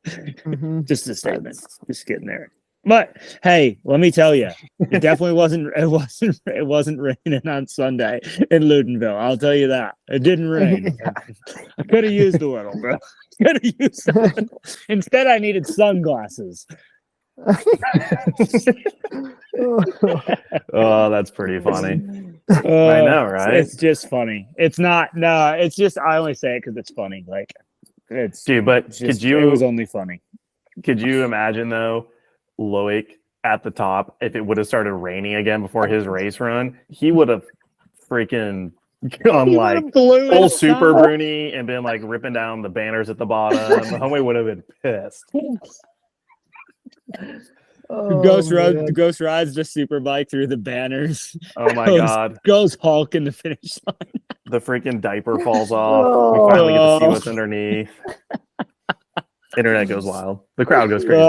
Mhm. Just a statement. Just getting there. But hey, let me tell you, it definitely wasn't. It wasn't raining on Sunday in Loudenvielle. I'll tell you that it didn't rain. Yeah. I could have used a little, bro. Could have used a little. Instead, I needed sunglasses. Oh, that's pretty funny. I know, right? It's just funny. It's not. No, it's just. I only say it because it's funny. It's Dude, but just, it was only funny. Could you imagine though, Loic at the top, if it would have started raining again before his race run, he would have freaking gone full super Bruni and been ripping down the banners at the bottom. The homie would have been pissed. Ghost rides the super bike through the banners. Oh my god. Goes Hulk in the finish line. The freaking diaper falls off. We finally get to see what's underneath. Internet goes wild. The crowd goes crazy.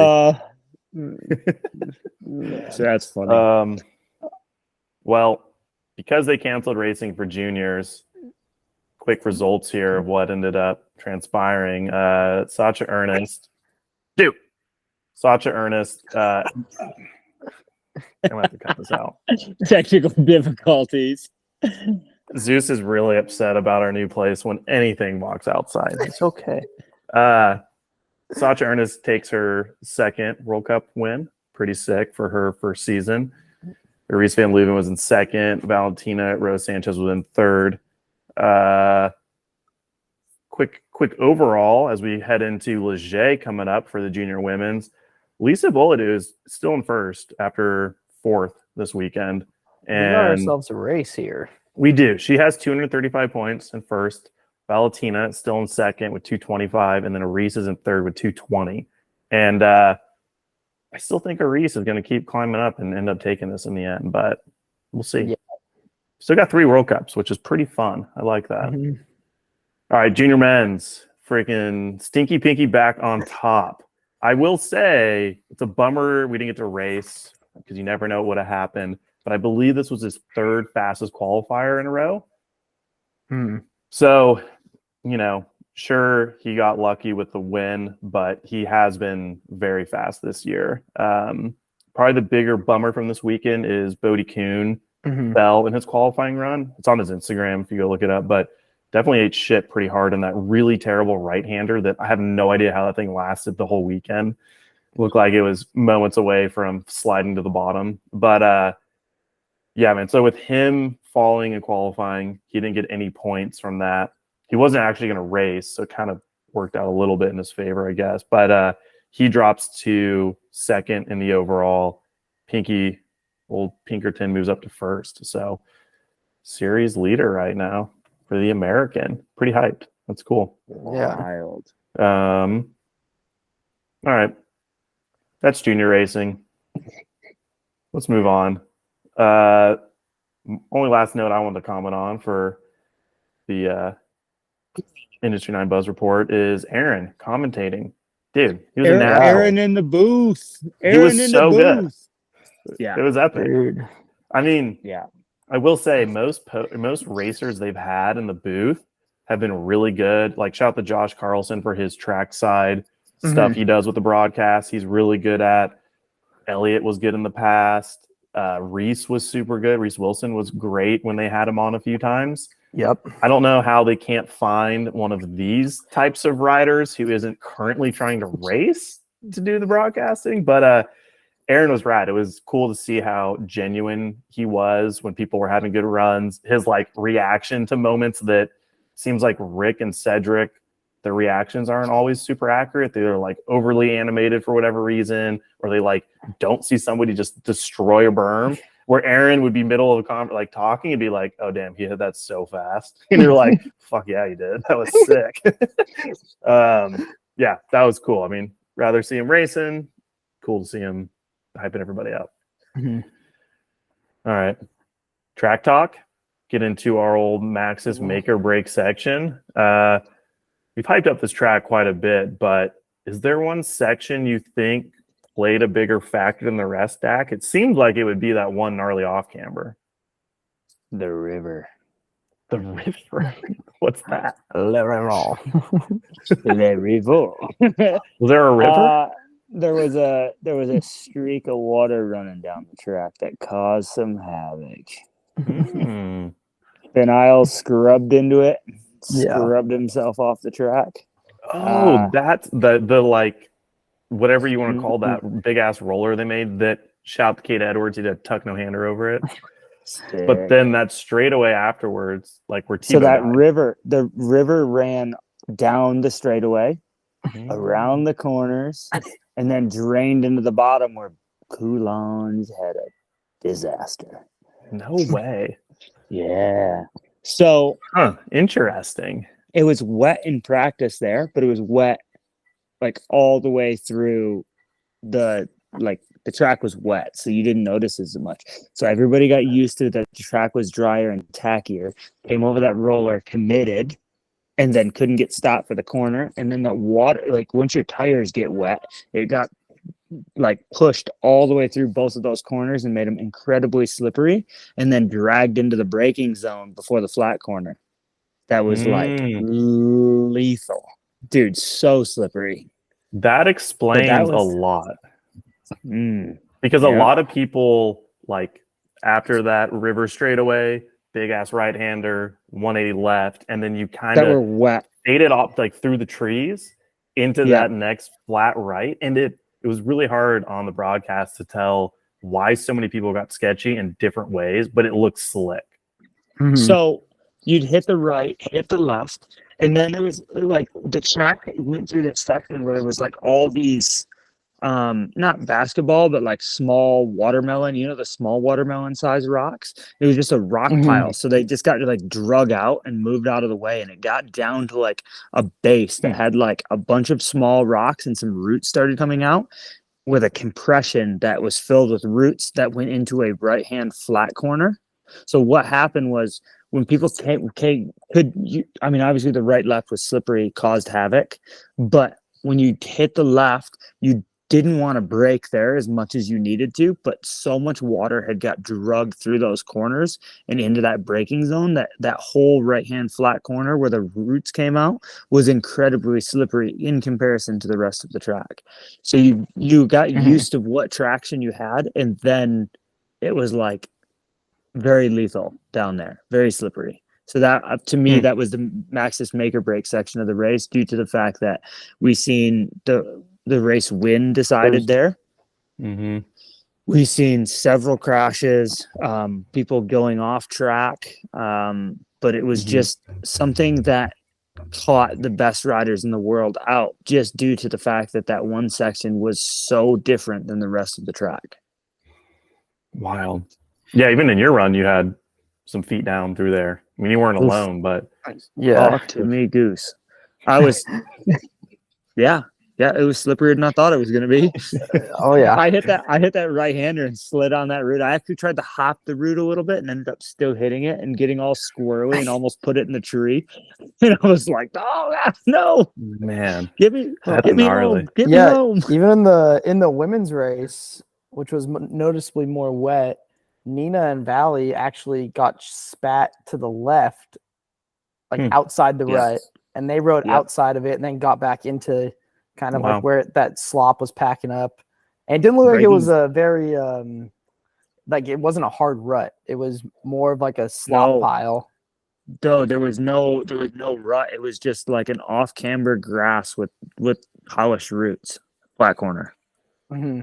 So that's funny. Well, because they canceled racing for juniors, quick results here of what ended up transpiring. Sacha Ernest. I'm gonna have to cut this out. Technical difficulties. Zeus is really upset about our new place when anything walks outside. It's okay. Sacha Ernest takes her second World Cup win. Pretty sick for her first season. Reese Van Leuven was in second. Valentina Rose Sanchez was in third. Quick overall as we head into Leger coming up for the junior women's. Lisa Boladu is still in first after fourth this weekend. And we got ourselves a race here. We do. She has 235 points in first. Valentina is still in second with 225, and then Reese is in third with 220. And I still think Reese is going to keep climbing up and end up taking this in the end, but we'll see. Yeah. Still got 3 World Cups, which is pretty fun. I like that. Mm-hmm. All right, junior men's. Freaking Stinky Pinky back on top. I will say it's a bummer we didn't get to race because you never know what would have happened. But I believe this was his third fastest qualifier in a row. So, sure, he got lucky with the win, but he has been very fast this year. Probably the bigger bummer from this weekend is Bodie Kuhn fell in his qualifying run. It's on his Instagram if you go look it up, but definitely ate shit pretty hard in that really terrible right-hander that I have no idea how that thing lasted the whole weekend. Looked like it was moments away from sliding to the bottom. But yeah, man. So with him falling and qualifying, he didn't get any points from that. He wasn't actually going to race, so it kind of worked out a little bit in his favor, I guess. But he drops to second in the overall. Old Pinkerton moves up to first. So series leader right now for the American. Pretty hyped. That's cool. Yeah. Wild. All right. That's junior racing. Let's move on. Only last note I wanted to comment on for the Industry 9 Buzz Report is Aaron commentating. Dude, he was Aaron in the booth. Aaron was in so the good. booth. Yeah. It was epic. Dude. I mean, Yeah. I will say most racers they've had in the booth have been really good. Like shout out to Josh Carlson for his trackside stuff he does with the broadcast. He's really good at. Elliott was good in the past. Reese was super good. Reese Wilson was great when they had him on a few times. Yep. I don't know how they can't find one of these types of riders who isn't currently trying to race to do the broadcasting. But Aaron was right. It was cool to see how genuine he was when people were having good runs. His like reaction to moments that seems like Rick and Cedric, their reactions aren't always super accurate. They're like overly animated for whatever reason, or they like don't see somebody just destroy a berm. Where Aaron would be middle of a like talking and be like, "Oh damn, he hit that so fast," and you're like, "Fuck yeah, he did. That was sick." Yeah, that was cool. I mean, rather see him racing. Cool to see him hyping everybody up. Mhm. All right, track talk. Get into our old Maxis make or break section. We've hyped up this track quite a bit, but is there one section you think played a bigger factor than the rest, Dak? It seemed like it would be that one gnarly off camber. The river. The river. What's that? Le River. The river. Was there a river? There was a streak of water running down the track that caused some havoc. Hmm. Ben Isles scrubbed into it, Yeah. scrubbed himself off the track. Oh, that's the like whatever you want to call that big ass roller they made that shout to Kate Edwards, he did tuck no hander over it. But then that straightaway afterwards, like where so Timo that died. the river ran down the straightaway, around the corners, and then drained into the bottom where Coulon's had a disaster. No way. Yeah. So Interesting. it was wet in practice there, but it was wet like all the way through the track was wet, so you didn't notice as much. So everybody got used to that the track was drier and tackier, came over that roller, committed, and then couldn't get stopped for the corner. And then the water, like once your tires get wet, it got like pushed all the way through both of those corners and made them incredibly slippery, and then dragged into the braking zone before the flat corner. That was like lethal, dude. So slippery. That explains a lot. Because a lot of people, like after that river straightaway, big ass right hander, 180 left, and then you kind that were of wet, faded off like through the trees into that next flat right. And it was really hard on the broadcast to tell why so many people got sketchy in different ways, but it looked slick. So you'd hit the right, hit the left, and then there was like the track went through this section where there was like all these not basketball, but like small watermelon, the small watermelon size rocks. It was just a rock pile. So they just got like drug out and moved out of the way. And it got down to like a base that had like a bunch of small rocks and some roots started coming out with a compression that was filled with roots that went into a right-hand flat corner. So what happened was when people obviously the right left was slippery, caused havoc, but when you hit the left, you didn't want to brake there as much as you needed to, but so much water had got drugged through those corners and into that braking zone that whole right-hand flat corner where the roots came out was incredibly slippery in comparison to the rest of the track. So you got used to what traction you had, and then it was like very lethal down there, very slippery. So that to me, Hmm. that was the Maxis make or break section of the race, due to the fact that we seen the race win decided there. Mm-hmm. We've seen several crashes, people going off track, but it was Mhm. just something that caught the best riders in the world out, just due to the fact that that one section was so different than the rest of the track. Wild. Yeah, even in your run, you had some feet down through there. I mean, you weren't Oof. alone, but Yeah. Talk to me, Goose. I was, yeah, it was slipperier than I thought it was going to be. Oh yeah. I hit that right hander and slid on that root. I actually tried to hop the root a little bit and ended up still hitting it and getting all squirrely and almost put it in the tree. And I was like, "Oh no, man, get me that's home, gnarly. get me Yeah. home." Even in the women's race, which was noticeably more wet, Nina and Valley actually got spat to the left, like Hmm. outside the Yeah. rut, and they rode Yep. outside of it and then got back into kind of Wow. like where that slop was packing up. And it didn't look like it was a very like it wasn't a hard rut. It was more of like a slop No. pile. Though there was no rut. It was just like an off camber grass with polished roots, flat corner. Mm-hmm.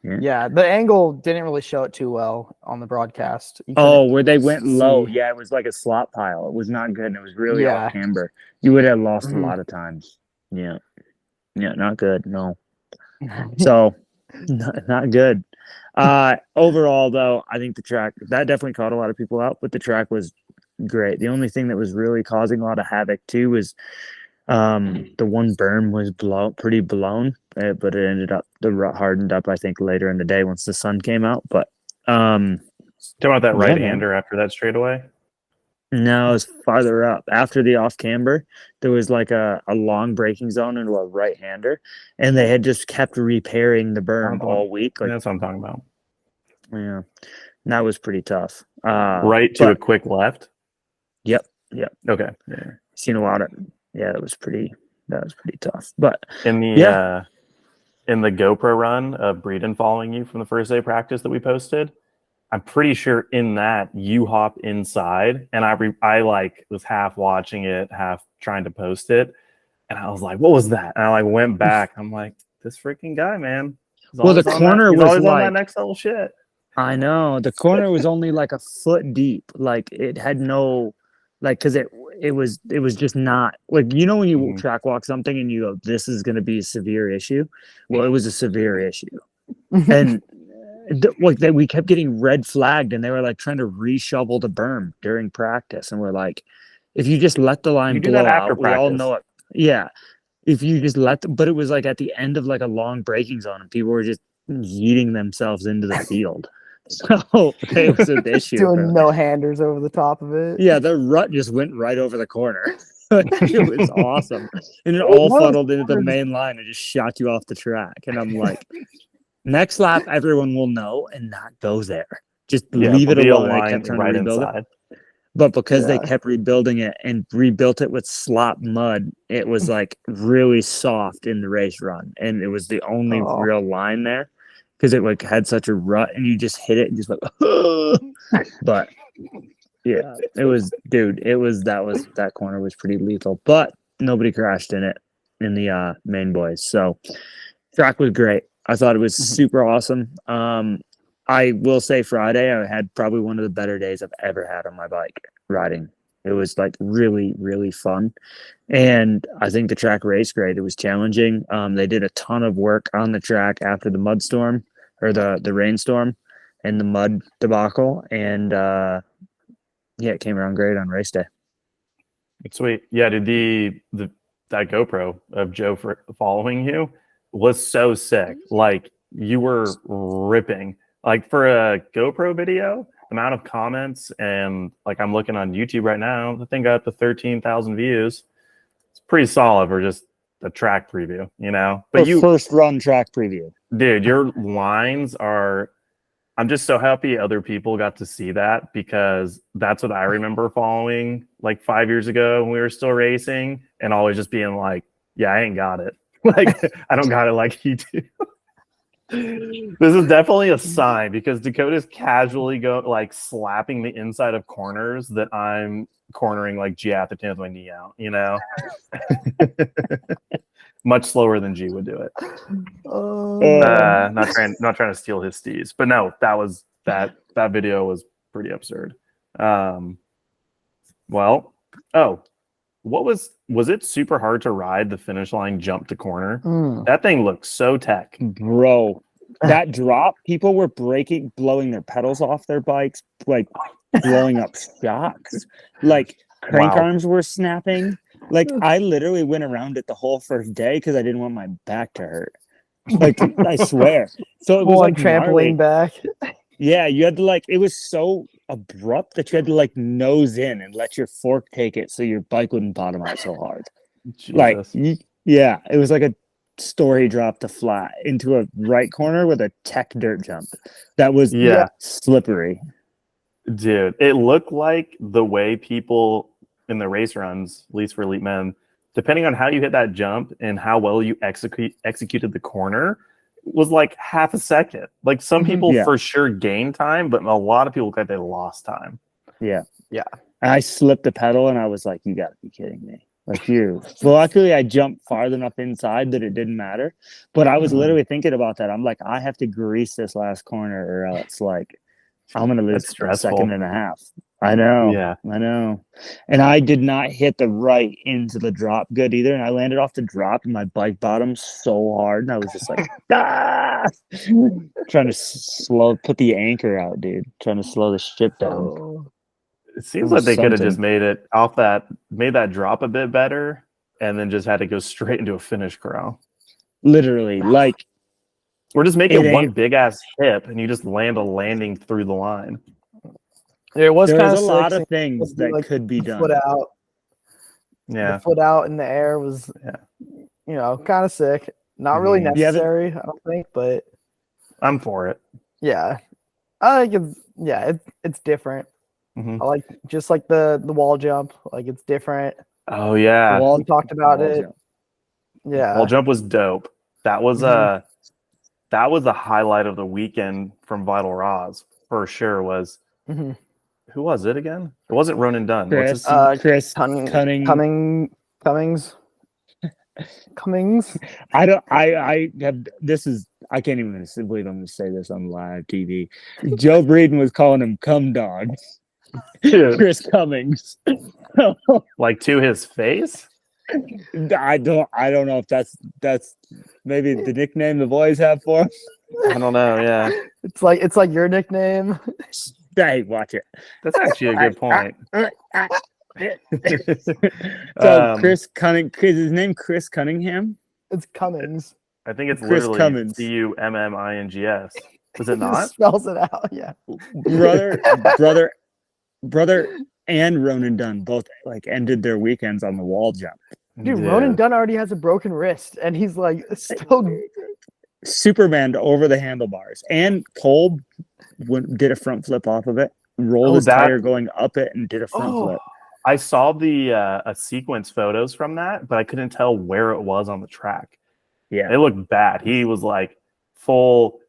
Yeah. Yeah, the angle didn't really show it too well on the broadcast. You Oh, couldn't where they went low. see. Yeah, it was like a slop pile. It was not good, and it was really Yeah. off camber. You would have lost Mhm. a lot of times. Yeah, not good. No. So, not good. Overall, though, I think the track that definitely caught a lot of people out, but the track was great. The only thing that was really causing a lot of havoc too was the one berm was pretty blown, but it ended up the rut hardened up, I think, later in the day once the sun came out. But Talking about that Yeah, right-hander after that straightaway. no, it was farther up after the off camber. There was like a long braking zone into a right hander, and they had just kept repairing the berm all week. Like, That's what I'm talking about. yeah, and that was pretty tough. Right to a but quick left. Yep. Okay. Yeah. Seen a lot of. Yeah, that was pretty tough. But In the Yeah. In the GoPro run of Breeden following you from the first day of practice that we posted, I'm pretty sure in that you hop inside, and I like was half watching it, half trying to post it, and I was like, "What was that?" And I like went back. I'm like, "This freaking guy, man." He's Well, the always on corner he's was always on that like, next level shit. I know the corner was only like a foot deep. Like it had no, like, because it was just not like, you know, when you Mhm. track walk something and you go, this is going to be a severe issue. Well, it was a severe issue, and like that we kept getting red flagged, and they were like trying to reshovel the berm during practice, and we're like, if you just let the line You do blow that after out, we all practice. know it. Yeah, if you just but it was like at the end of like a long braking zone, and people were just yeeting themselves into the field. So it was an issue. Doing no handers over the top of it. Yeah, the rut just went right over the corner. It was awesome. And it all funneled into the main line and just shot you off the track. And I'm like, next lap, everyone will know and not go there. Just leave it There'll be alone. a I line kept trying right to rebuild inside. it. But because they Yeah. kept rebuilding it and rebuilt it with slop mud, it was like really soft in the race run. And it was the only Oh. real line there because it like had such a rut, and you just hit it and just like, but yeah, it was, dude, that corner was pretty lethal, but nobody crashed in it in the main boys. So track was great. I thought it was super awesome. I will say Friday, I had probably one of the better days I've ever had on my bike riding. It was like really, really fun. And I think the track raced great. It was challenging. They did a ton of work on the track after the mud storm or the rainstorm and the mud debacle. And yeah, it came around great on race day. Sweet. Yeah, dude, that GoPro of Joe following you was so sick. Like you were ripping. Like for a GoPro video, the amount of comments, and like I'm looking on YouTube right now, the thing got up to 13,000 views. It's pretty solid for just a track preview, you know. But For first run track preview. dude, your lines are. I'm just so happy other people got to see that, because that's what I remember following like 5 years ago when we were still racing, and always just being like, yeah, I ain't got it. Like, I don't got it like you do. This is definitely a sign because Dakota's casually slapping the inside of corners that I'm cornering like G at the 10 with my knee out, much slower than G would do it. Not trying to steal his steez, but no, that video was pretty absurd. What was it super hard to ride the finish line jump to corner? That thing looked so tech. Bro, that drop, people were blowing their pedals off their bikes, like blowing up shocks. Like crank arms were snapping. Like I literally went around it the whole first day because I didn't want my back to hurt. Like I swear. So it was like trampoline back. Yeah, you had to it was so abrupt that you had to nose in and let your fork take it so your bike wouldn't bottom out so hard. Jesus. Yeah, it was like a story drop to flat into a right corner with a tech dirt jump. That was slippery. Dude, it looked like the way people in the race runs, at least for elite men, depending on how you hit that jump and how well you executed the corner, was like half a second. Like some people for sure gained time, but a lot of people look like they lost time. Yeah. I slipped the pedal and I was like, you gotta be kidding me. Well, luckily I jumped far enough inside that it didn't matter. But I was literally thinking about that. I'm like, I have to grease this last corner or else I'm gonna lose a second and a half. I know. Yeah. I know. And I did not hit the right into the drop good either. And I landed off the drop and my bike bottomed so hard. And I was just like, trying to put the anchor out, dude. Trying to slow the ship down. It seems like they could have just made that drop a bit better and then just had to go straight into a finish corral. Literally. Or just make it one big ass hip and you just land a landing through the line. There was a lot of things that could be done. Foot out. Yeah. The foot out in the air was, kind of sick. Not really necessary, I don't think, but I'm for it. Yeah. I think it's different. I like just like the wall jump, it's different. Oh yeah. We talked about it. Jump. Yeah. Wall jump was dope. That was the highlight of the weekend from Vital Raws for sure was who was it again? It wasn't Ronan Dunn. Chris Cummings. I can't even believe I'm going to say this on live TV. Joe Breeden was calling him cum dog. Chris Cummings. Like to his face? I don't know if that's maybe the nickname the boys have for him. I don't know, yeah. It's like your nickname. Hey, watch it. That's actually a good point. So Chris Cunningham, is his name Chris Cunningham? It's Cummings. I think it's Chris literally Cummings. Cummings. Is it not? Spells it out, yeah. Brother and Ronan Dunn both ended their weekends on the wall jump. Dude, Ronan Dunn already has a broken wrist and he's still Superman over the handlebars. And Cole did a front flip off of it, rolled his tire going up it, and did a front flip. I saw the sequence photos from that, but I couldn't tell where it was on the track. Yeah, it looked bad. He was full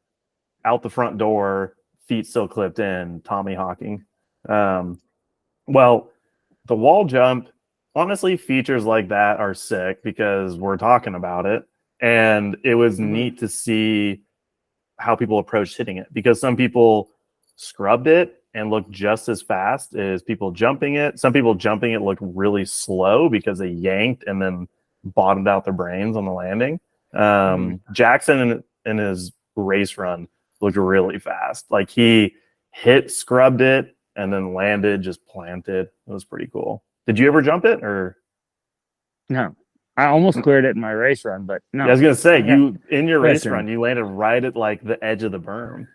out the front door, feet still clipped in, Tommy Hawking. Well, the wall jump, honestly, features like that are sick because we're talking about it, and it was neat to see how people approached hitting it because some people scrubbed it and looked just as fast as people jumping it. Some people jumping it looked really slow because they yanked and then bottomed out their brains on the landing. Jackson in his race run looked really fast. He scrubbed it and then landed, just planted. It was pretty cool. Did you ever jump it or? No. I almost cleared it in my race run, but no. I was gonna say you in your race run, you landed right at the edge of the berm.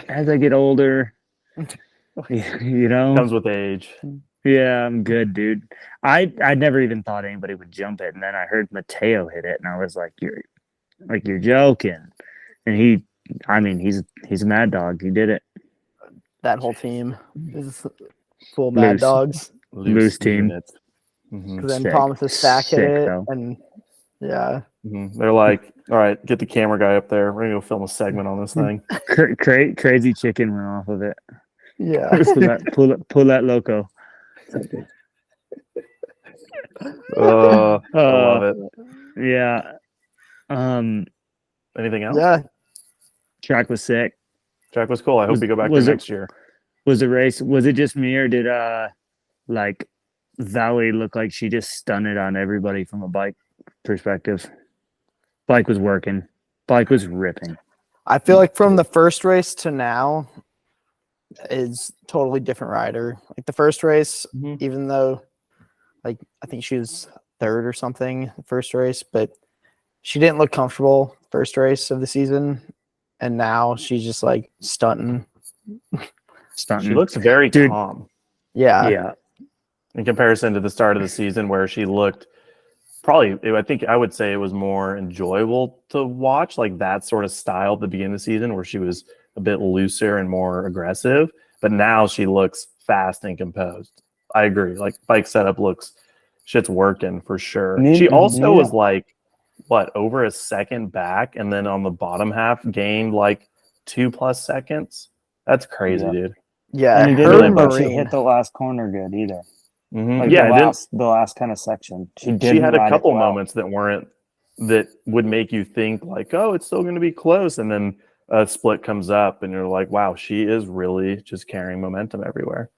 As I get older, comes with age. Yeah, I'm good, dude. I never even thought anybody would jump it, and then I heard Mateo hit it, and I was like, "You're joking." And he's a mad dog. He did it. That whole team is full mad dogs. Loose team. Because then Thomas Stack hit it, and Yeah. They're like, all right, get the camera guy up there. We're gonna go film a segment on this thing. Crazy chicken went off of it. Yeah. Pull that loco. I love it. Yeah. Anything else? Yeah. Track was sick. Track was cool. I hope we go back there next year. Was the race? Was it just me, or did like Valley look like she just stunned it on everybody from a bike perspective? Bike was working. Bike was ripping. I feel like from the first race to now is totally different rider. Like the first race, even though like I think she was third or something the first race, but she didn't look comfortable first race of the season. And now she's just like stunting. She looks very calm. Yeah. In comparison to the start of the season where she looked I think I would say it was more enjoyable to watch, like that sort of style at the beginning of the season where she was a bit looser and more aggressive. But now she looks fast and composed. I agree. Like bike setup shit's working for sure. She also was like, over a second back, and then on the bottom half gained like 2+ seconds. That's crazy, dude. Yeah, and it didn't look like she hit the last corner good either. Like the last kind of section. She had a couple moments that would make you think like, oh, it's still going to be close, and then a split comes up, and you're like, wow, she is really just carrying momentum everywhere.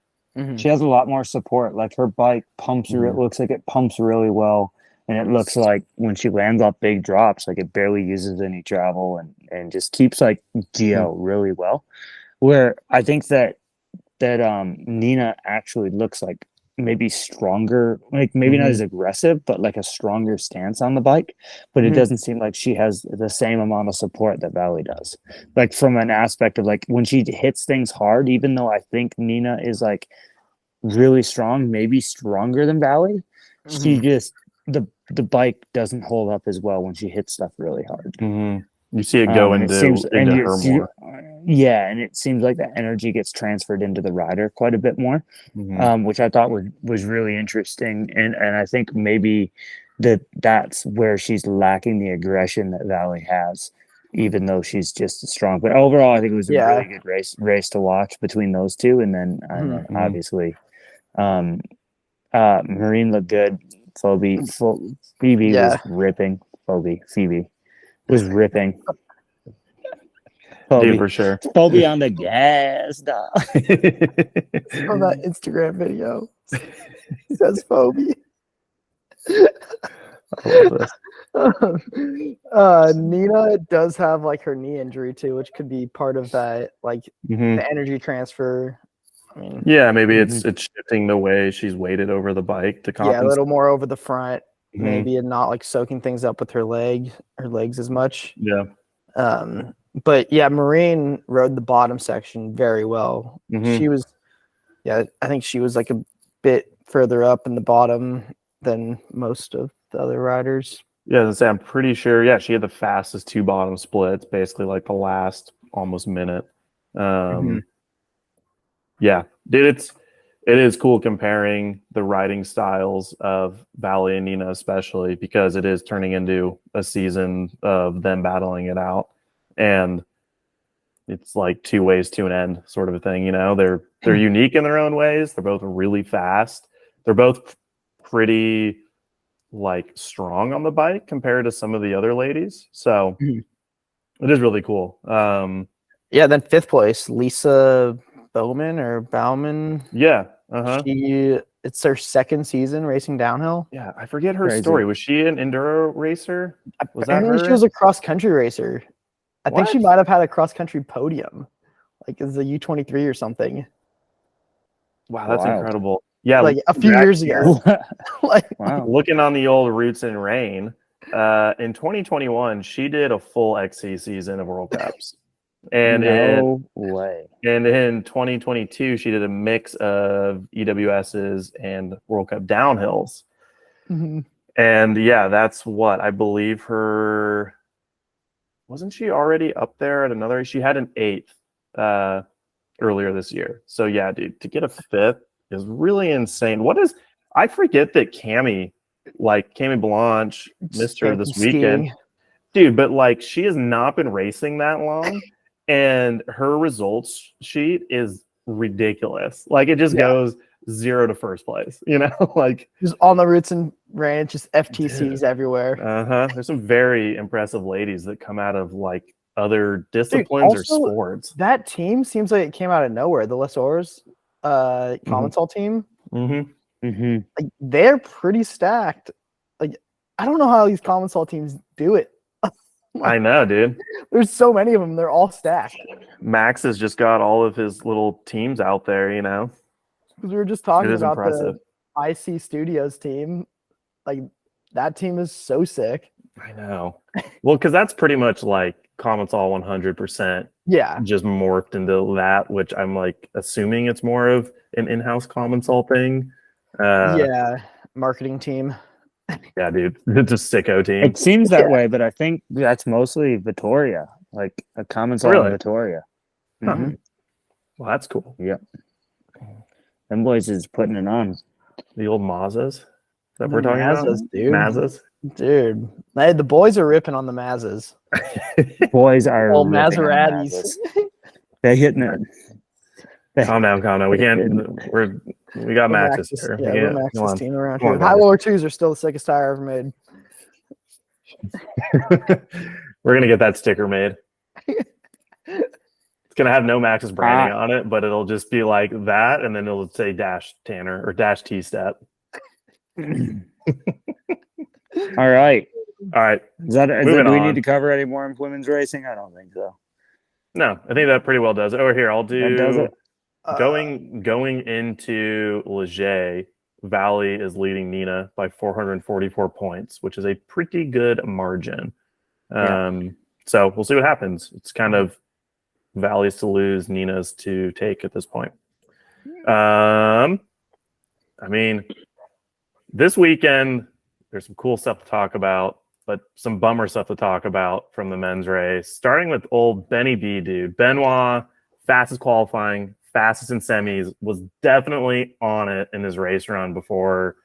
She has a lot more support. Like her bike pumps. It looks like it pumps really well, and it looks like when she lands off big drops, like it barely uses any travel, and just keeps like geo really well. Where I think that Nina actually looks like maybe stronger, like maybe not as aggressive, but like a stronger stance on the bike. But it doesn't seem like she has the same amount of support that Valley does. Like from an aspect of like when she hits things hard, even though I think Nina is like really strong, maybe stronger than Valley, she just the bike doesn't hold up as well when she hits stuff really hard. You see it go into her more. Yeah, and it seems like that energy gets transferred into the rider quite a bit more, which I thought was really interesting. And I think maybe that's where she's lacking the aggression that Valley has, even though she's just as strong. But overall, I think it was a really good race to watch between those two. And then obviously, Marine looked good. Phoebe was ripping. Phoebe was ripping. Dude, for sure. Phoebe on the gas, dog. From that Instagram video. It says Phoebe. I love this. Nina does have like her knee injury too, which could be part of that, like the energy transfer. I mean, maybe it's shifting the way she's weighted over the bike to compensate. Yeah, a little more over the front, maybe, and not like soaking things up with her legs as much. Yeah. But yeah, Marine rode the bottom section very well. She was, I think she was like a bit further up in the bottom than most of the other riders. Yeah, I'm pretty sure. Yeah, she had the fastest 2 bottom splits, basically like the last almost minute. Yeah, dude, it is cool comparing the riding styles of Valley and Nina, especially because it is turning into a season of them battling it out, and it's like 2 ways to an end sort of a thing. You know, they're unique in their own ways. They're both really fast. They're both pretty like strong on the bike compared to some of the other ladies. So it is really cool. Then 5th place, Lisa Bauman. Yeah. It's her 2nd season racing downhill. Yeah, I forget her story. Was she an enduro racer? Was that Apparently her? She was a cross country racer. I think she might have had a cross country podium, like as a U23 or something. Wow, that's incredible. Yeah, like a few years ago. Looking on the old Roots and Rain, in 2021, she did a full XC season of World Cups. And no way. And in 2022, she did a mix of EWSs and World Cup downhills. And yeah, that's what I believe her. Wasn't she already up there at another? She had an 8th earlier this year. So yeah, dude, to get a 5th is really insane. I forget that Cammie like Cami Blanche missed her Came this from weekend. skiing. Dude, but like she has not been racing that long, and her results sheet is ridiculous. Like it just goes 0 to first place, like Just on the roots and ran, just FTCs Dude. everywhere. There's some very impressive ladies that come out of like other Dude, disciplines or also, sports. that team seems like it came out of nowhere. The Lessors Commensal team, Mm-hmm. like they're pretty stacked. Like I don't know how these Commensal teams do it. I know, dude. There's so many of them. They're all stacked. Max has just got all of his little teams out there, Because we were just It talking is about impressive. the IC Studios team. Like that team is so sick. I know. Well, because that's pretty much like Commensal 100% Yeah. just morphed into that, which I'm like assuming it's more of an in-house Commensal thing. Yeah. Marketing team. Yeah, dude. It's a sicko team. It seems that Yeah. way, but I think that's mostly Vittoria, like a comments on Really? Vittoria. Huh. Mhm. Well, that's cool. Them boys is putting it on. The old Mazas that The we're talking Mazas, about? dude. Mazas? Dude. Hey, the boys are ripping on the Mazas. Boys are Old ripping on the Maseratis. Mazas. They're hitting it. Calm down. We can't. We got Max's here. Yeah, We we're can't- come Max's on. team around Come here. on, High guys. roller twos are still the sickest tire ever made. We're gonna get that sticker made. It's gonna have no Max's branding on it, but it'll just be like that, and then it'll say Dash Tanner or Dash T Step. All right. All right. Moving Do we on. need to cover any more women's racing? I don't think so. No, I think that pretty well does it. Over here, I'll That does do it. going into Leger. Valley is leading Nina by 444 points, which is a pretty good margin. So we'll see what happens. It's kind of Valley's to lose, Nina's to take at this point. I mean, this weekend there's some cool stuff to talk about, but some bummer stuff to talk about from the men's race. Starting with old Benny B, dude. Benoit, fastest qualifying, fastest in semis, was definitely on it in his race run before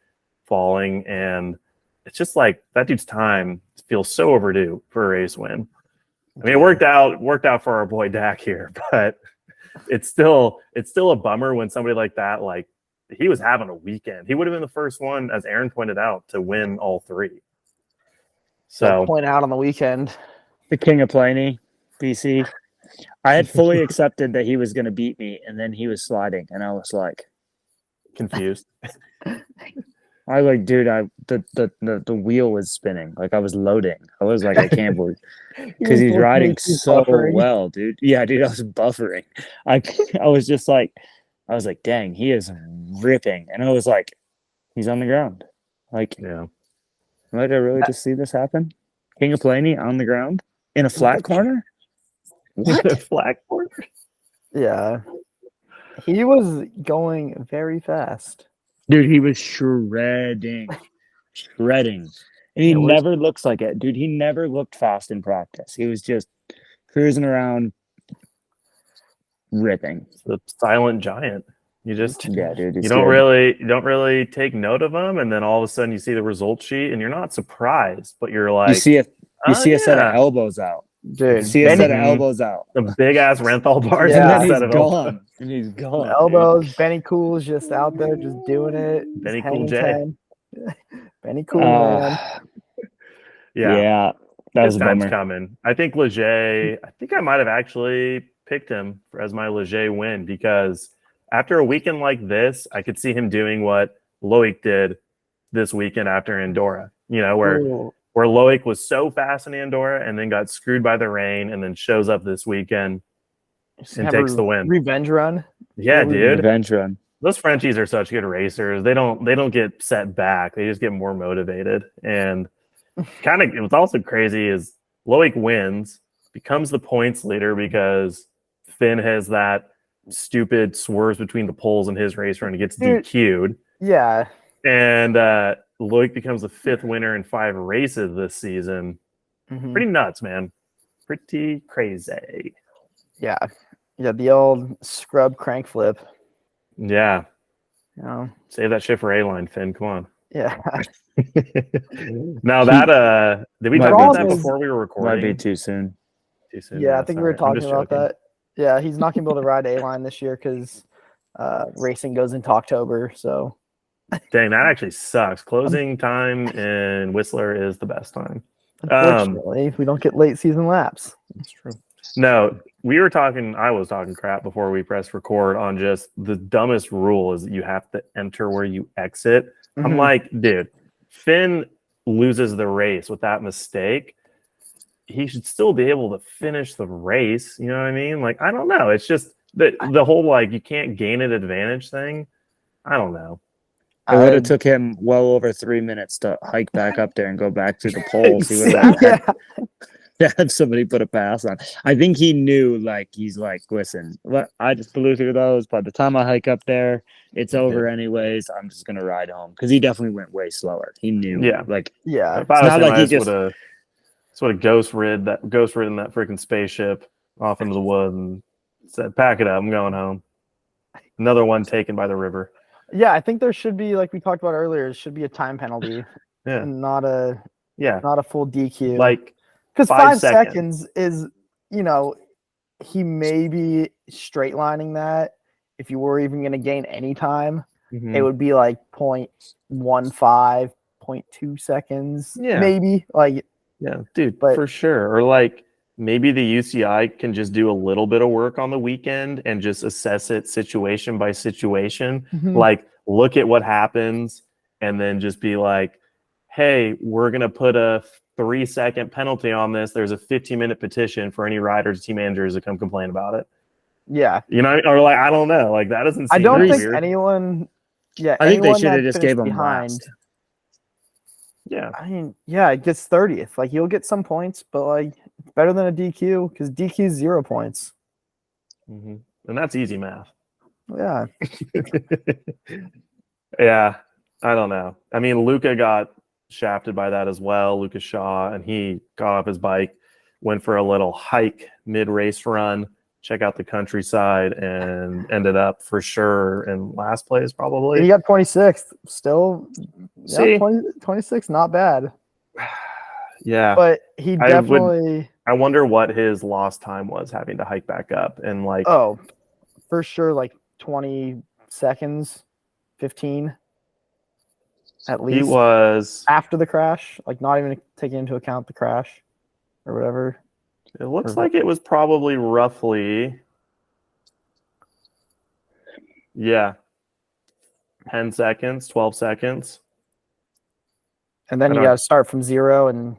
falling. And it's just like that dude's time feels so overdue for a race win. I mean, it worked out for our boy Dak here, but it's still a bummer when somebody like that, like he was having a weekend. He would have been the first one, as Aaron pointed out, to win all three. So point out on the weekend. The King of Planey, BC. I had fully accepted that he was going to beat me, and then he was sliding, and I was like, confused. I like, dude, the wheel was spinning, like I was loading. I was like, I can't believe, because he's riding so well, dude. Yeah, dude, I was buffering. I was just like, I was like, dang, he is ripping, and I was like, he's on the ground. Like, Yeah. might I really just see this happen? King of Planey on the ground in a flat corner. What? Flag corner? Yeah. He was going very fast. Dude, he was shredding. And he never looks like it. Dude, he never looked fast in practice. He was just cruising around, ripping. The silent giant. You just Yeah, dude. you don't really take note of them, and then all of a sudden you see the result sheet, and you're not surprised, but you're like, You see a set of yeah. elbows out. Dude, You see a set of elbows out. The big ass Renthal bars, Yeah. and And a then set he's of elbows. gone. And he's gone. elbows. Benny Cool's just out there, just doing it. Benny Just Cool hanging J. 10. Benny Cool, man. Yeah, that was his a time's bummer. coming. I think Leger. I think I might have actually picked him as my Leger win, because after a weekend like this, I could see him doing what Loic did this weekend after Andorra. Where Loic was so fast in Andorra and then got screwed by the rain, and then shows up this weekend and takes the win. Revenge run. Yeah, dude. Revenge run. Those Frenchies are such good racers. They don't get set back. They just get more motivated. And kind of what's also crazy is Loic wins, becomes the points leader because Finn has that stupid swerves between the poles in his race run and gets DQ'd. Yeah. And Loic becomes the 5th winner in 5 races this season. Mhm. Pretty nuts, man. Pretty crazy. Yeah. Yeah, the old scrub crank flip. Yeah. You know. Save that shit for A-line, Finn. Come on. Yeah. Now that did we Might talk be about that too- before we were Might be recording? too soon. Too soon. Yeah, I think we were sorry. I'm talking just about joking. that. Yeah, he's not gonna be able to ride A-line this year because racing goes into October. So Dang, that actually sucks. Closing time in Whistler is the best time. unfortunately, we don't get late season laps. That's true. No, I was talking crap before we pressed record on just the dumbest rule is that you have to enter where you exit. I'm Mhm. like, dude, Finn loses the race with that mistake. He should still be able to finish the race. You know what I mean? Like, I don't know. It's just the whole like you can't gain an advantage thing. I don't know. It would have I- took him well over 3 minutes to hike back up there and go back to the poles. He would have yeah. had somebody put a pass on. I think he knew, like, he's like, listen, I just blew through those. By the time I hike up there, it's over anyways. I'm just gonna ride home because he definitely went way slower. He knew, Yeah. like, Yeah. If I was not him, like I he just would have ghost ridden that freaking spaceship off into the woods and said, "Pack it up, I'm going home." Another one taken by the river. Yeah, I think there should be, like we talked about earlier, it should be a time penalty, Yeah, not a yeah. full DQ. Like Because 5 5 seconds. seconds is, he may be straight lining that. If you were even going to gain any time, it would be like 0.15, 0.2 seconds, Yeah. maybe. Like, yeah, dude, But- for sure. Or like maybe the UCI can just do a little bit of work on the weekend and just assess it situation by situation. Like, look at what happens and then just be like, hey, we're going to put a 3-second penalty on this. There's a 15-minute petition for any riders, team managers to come complain about it. yeah. You know, or like, I don't know. Like, that doesn't seem I don't that think weird. anyone. Yeah, I think they anyone should have that just gave finished him behind. last. Yeah. I mean, yeah, it gets 30th. Like, he'll get some points, but like, it's better than a DQ because DQ is 0 points. And that's easy math. Yeah. Yeah, I don't know. I mean, Luca got shafted by that as well, Lucas Shaw, and he got off his bike, went for a little hike mid-race run, check out the countryside, and ended up for sure in last place probably. He got 26th. Still, See? yeah, 26, not bad. Yeah, But he I definitely. I wonder what his lost time was having to hike back up and like. Oh, for sure, like 20 seconds, 15 at least. He was. After the crash, like not even taking into account the crash or whatever. It looks like it was probably roughly. Yeah. 10 seconds, 12 seconds. And then I you don't- got to start from 0 and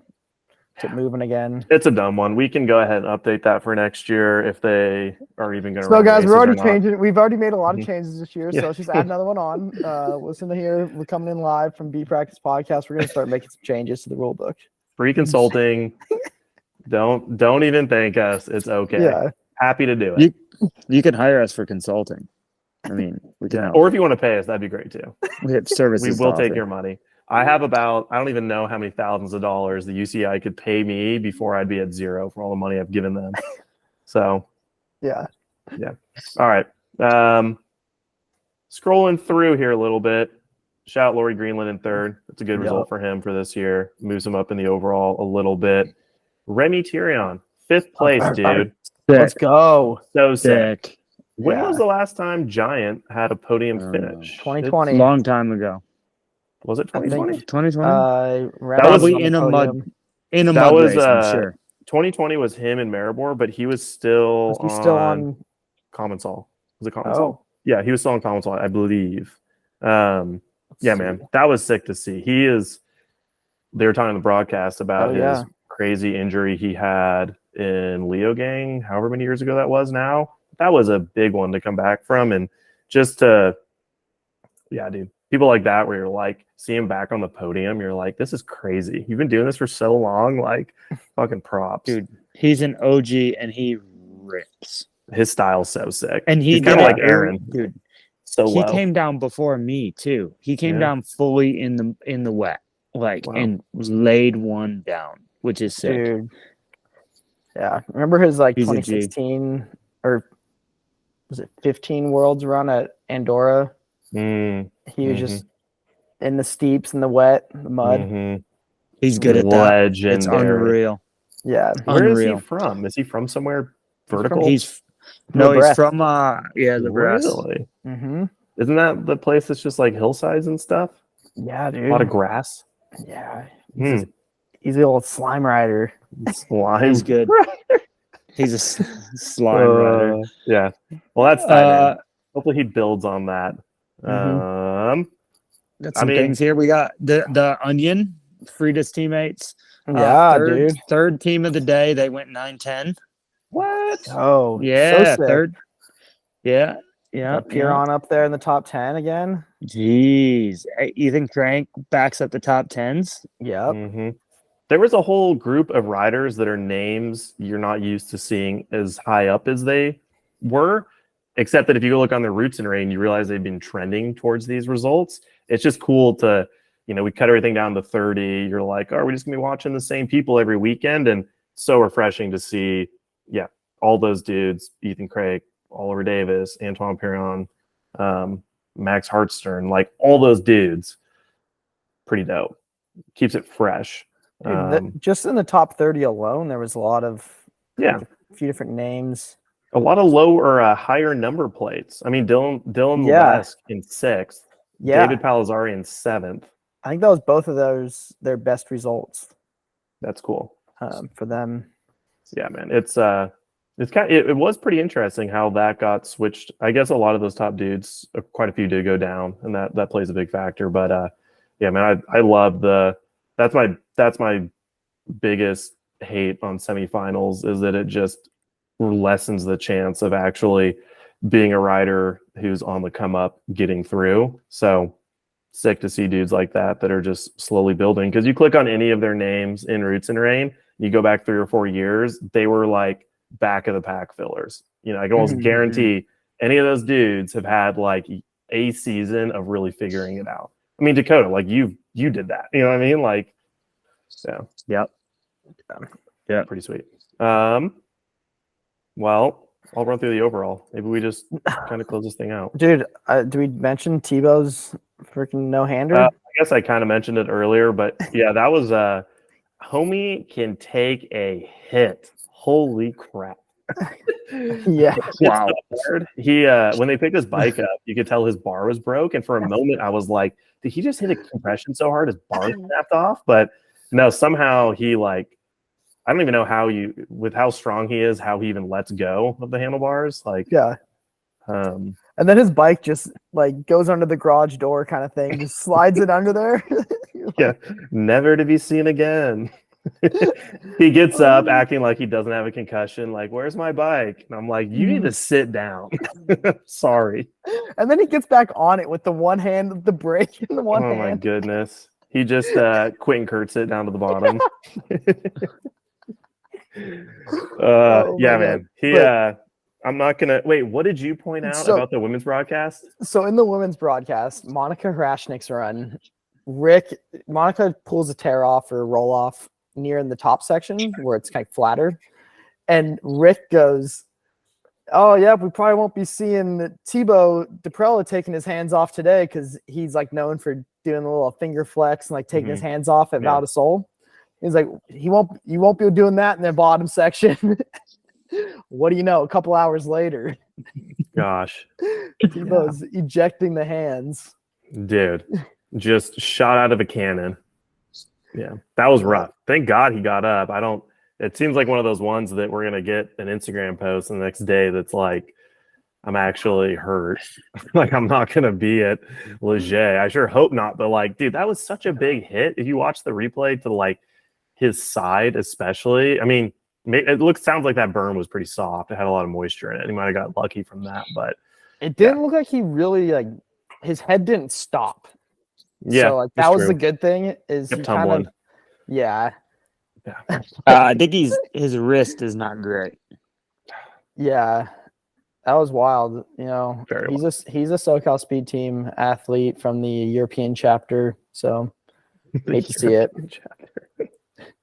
get moving again. It's a dumb one. We can go ahead and update that for next year if they are even going to. So, guys, we're already changing. We've already made a lot of Mhm. changes this year. Yeah. So let's just add another one on. Listen to here. We're coming in live from B Practice Podcast. We're going to start making some changes to the rule book. Free consulting. Don't even thank us. It's okay. Yeah. Happy to do it. You can hire us for consulting. I mean, we can help. Or if you want to pay us, that'd be great too. We have services. We will to take offer. your money. I have I don't even know how many thousands of dollars the UCI could pay me before I'd be at 0 for all the money I've given them. So, Yeah. all right. Scrolling through here a little bit. Shout Laurie Greenland in third. That's a good result for him for this year. Moves him up in the overall a little bit. Remy Tyrion, 5th place, dude. Let's go. So sick. Sick. When Yeah. was the last time Giant had a podium I don't finish? 2020. Long time ago. Was it I think- 2020? 2020. Remy was on Probably the in a podium. mud. In a That mud was, race, I'm sure. 2020 was him and Maribor, but he was still Was he still on? Common Sol. Was it Common Oh, Sol? Yeah, he was still on Common Sol, I believe. Yeah, man, that was sick to see. They were talking on the broadcast about his crazy injury he had in Leo Gang, however many years ago that was now. That was a big one to come back from. And just to, yeah, dude, people like that where you're like, see him back on the podium, you're like, this is crazy. You've been doing this for so long, like, fucking props. Dude, he's an OG and he rips. His style's so sick. And he's kind of like Aaron. Dude, So he low. came down before me too. He came down fully in the wet, and was laid one down, which is sick. dude. Yeah. Remember his like He's a G. 2016 or was it 15 Worlds run at Andorra? Mm, He was just in the steeps and the wet, the mud. Mhm. He's good at that. It's Legendary. unreal. Yeah. Where is he Unreal. from? Is he from somewhere from- vertical? He's no, he's Brest. from Brest. Really? Mm-hmm. Isn't that the place that's just like hillsides and stuff? Yeah, dude. A lot of grass. Yeah. Hmm. He's the old slime rider. Slime. He's good. He's a slime rider. Yeah. Well, that's tight, man. Hopefully he builds on that. Mhm. Got I some mean- things here. We got the Onion, Frida's teammates. Yeah, dude. Third team of the day. They went 9-10. What? Oh, Yeah, so sick. third. Yeah, yeah. Got Piron up there in the top 10 again. Jeez, hey, Ethan Crank backs up the top tens. Yep. Mhm. There was a whole group of riders that are names you're not used to seeing as high up as they were, except that if you go look on their roots and rain, you realize they've been trending towards these results. It's just cool to, we cut everything down to 30. You're like, oh, are we just gonna be watching the same people every weekend? And so refreshing to see, all those dudes, Ethan Craig, Oliver Davis, Antoine Piron, Max Hartstern, like all those dudes. Pretty dope. Keeps it fresh. Dude, just in the top 30 alone, there was a lot of Yeah. a few different names. A lot of low or higher number plates. I mean, Dylan Yeah. Levesque in 6th, Yeah. David Palazzari in 7th. I think that was both of those their best results That's cool. for them. Yeah, man. It was pretty interesting how that got switched. I guess a lot of those top dudes, quite a few did go down, and that plays a big factor. But yeah, man, I love that's my biggest hate on semifinals is that it just lessens the chance of actually being a rider who's on the come up getting through. So sick to see dudes like that are just slowly building, because you click on any of their names in Roots and Rain, you go back 3 or 4 years, they were like back of the pack fillers. I can almost guarantee any of those dudes have had like a season of really figuring it out. I mean, Dakota, like you did that. You know what I mean? Like, so Yep. yeah, pretty sweet. Well, I'll run through the overall. Maybe we just kind of close this thing out. Dude, do we mention Tebow's freaking no-hander? I guess I kind of mentioned it earlier, but yeah, that was homie can take a hit. Holy crap. Yeah. Wow. He when they picked his bike up, you could tell his bar was broke, and for a moment I was like, did he just hit a compression so hard his bar snapped off? But no, somehow he I don't even know with how strong he is, how he even lets go of the handlebars. Yeah. And then his bike just goes under the garage door kind of thing, just slides it under there. Yeah, never to be seen again. He gets up acting like he doesn't have a concussion, like, where's my bike? And I'm like, you need to sit down. Sorry. And then he gets back on it with the one hand, the brake in the one hand. Oh my goodness. He just Quentin Kurtz it down to the bottom. Yeah, man. I'm not gonna wait. What did you point out about the women's broadcast? So in the women's broadcast, Monica Hrashnik's run, Monica pulls a tear off or roll off near in the top section where it's kind of flatter, and Rick goes, "Oh yeah, we probably won't be seeing Thibaut Deprella taking his hands off today because he's known for doing a little finger flex and taking his hands off at Val de Sol." He's like, you won't be doing that in the bottom section. What do you know? A couple hours later, gosh, Thibaut's ejecting the hands. Dude, just shot out of a cannon. Yeah, that was rough. Thank God he got up. It seems like one of those ones that we're gonna get an Instagram post the next day that's like, I'm actually hurt. I'm not gonna be at Leger. I sure hope not. But dude, that was such a big hit. If you watch the replay to his side, especially, I mean, sounds like that burn was pretty soft. It had a lot of moisture in it. He might have got lucky from that, but it didn't look like he really his head didn't stop. Yeah, so that was the good thing. Is he tumbling. Yeah. I think his wrist is not great. Yeah, that was wild. He's a SoCal Speed Team athlete from the European chapter. So hate to see it.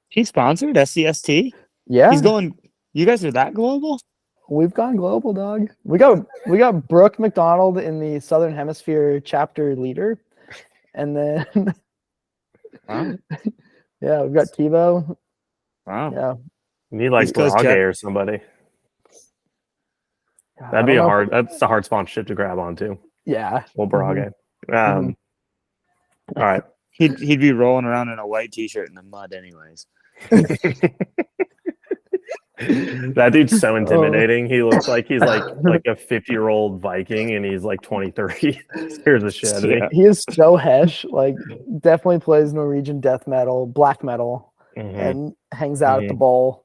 He's sponsored SCST. Yeah, he's going. You guys are that global? We've gone global, dog. We got Brooke McDonald in the Southern Hemisphere chapter leader, And then Wow. yeah, we've got Tebow. Wow. Yeah. You need like East Coast Brage Jet. or somebody. God, I That'd be don't know if- hard. That's a hard sponsorship to grab onto. Yeah. Well, Brage. All right. He'd be rolling around in a white t-shirt in the mud anyways. That dude's so intimidating. He looks like he's like a 50-year-old Viking, and he's like 23. Scares the shit out of me. Yeah. He is so hesh. Like, definitely plays Norwegian death metal, black metal, Mhm. and hangs out at the bowl,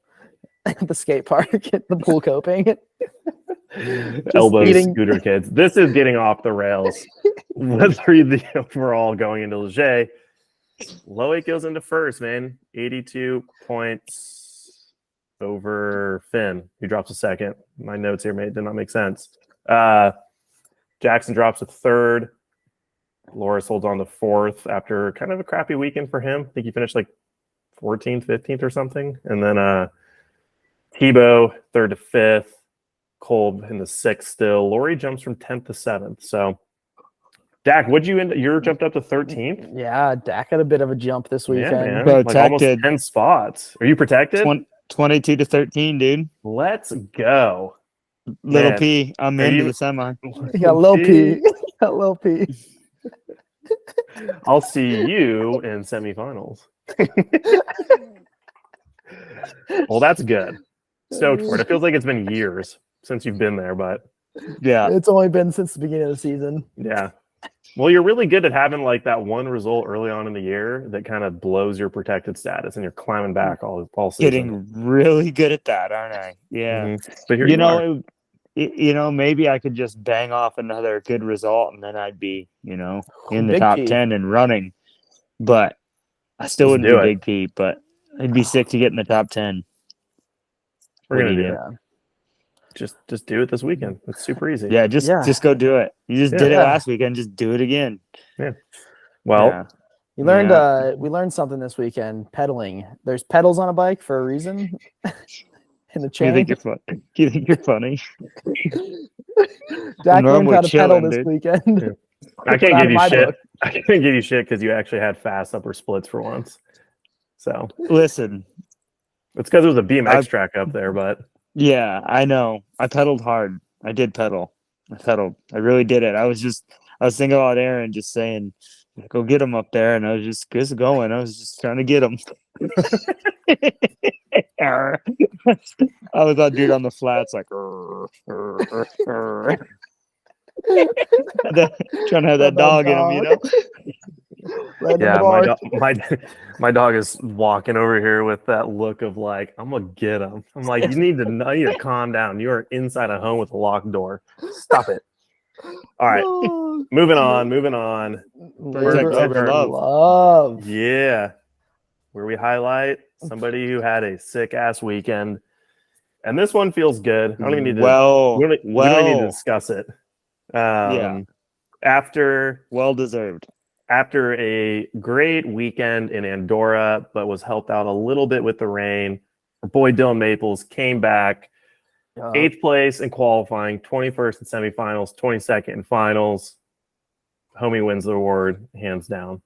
at the skate park, at the pool coping. Elbows, eating- scooter kids. This is getting off the rails. Let's read the overall going into Leger. Loic goes into first, man. 82 points over Finn, who drops a second. My notes here did not make sense. Jackson drops a third. Loris holds on to fourth after kind of a crappy weekend for him. I think he finished like 14th, 15th or something. And then Tebow, third to fifth. Kolb in the sixth still. Lori jumps from 10th to 7th. So, Dak, what'd you end? You jumped up to 13th? Yeah, Dak had a bit of a jump this Yeah, weekend. man. Like almost Protected. 10 spots. Are you protected? 22 to 13, dude. Let's go. Little Man. P, I'm Are into you- the semi. He got Lil P. He got Lil P. I'll see you in semifinals. Well, that's good. Stoked for it. It feels like it's been years since you've been there, but Yeah. It's only been since the beginning of the season. yeah. Well, you're really good at having like that one result early on in the year that kind of blows your protected status, and you're climbing back all season. Getting really good at that, aren't I? Yeah. Mhm. But here You you are. know, maybe I could just bang off another good result and then I'd be, in the Big top P. 10 and running. But I still Just wouldn't do be it. Big P, but I'd be sick to get in the top 10. We're What gonna do do you it. Yeah. Just do it this weekend. It's super easy. Yeah, Yeah. just go do it. You just did it Yeah. last weekend. Just do it again. Well, Yeah. We learned Yeah. we learned something this weekend. Pedaling. There's pedals on a bike for a reason. In the You chain. think you're fun? You think you're funny? Dak Norm, learned we're how to pedal chilling, this dude. weekend. Yeah. I Put can't out give of you my shit. book. I can't give you shit because you actually had fast upper splits for once. So Listen, it's because there was a BMX I've- track up there, but yeah, I know. I pedaled hard. I did pedal. I pedaled. I really did it. I was thinking about Aaron, just saying, go get him up there, and I was just going. I was just trying to get him. I was that dude on the flats, like trying to have that dog in him, Led yeah, the bar. my dog is walking over here with that look of like, I'm gonna get him. I'm like, you need to calm down. You are inside a home with a locked door. Stop it. All right, moving on. Labor Protect of love. love. Yeah, where we highlight somebody who had a sick ass weekend, and this one feels good. I don't even need to. we don't even need to discuss it. Yeah. After Well-deserved. After a great weekend in Andorra, but was helped out a little bit with the rain, our boy Dylan Maples came back 8th place in qualifying, 21st in semifinals, 22nd in finals. Homie wins the award, hands down.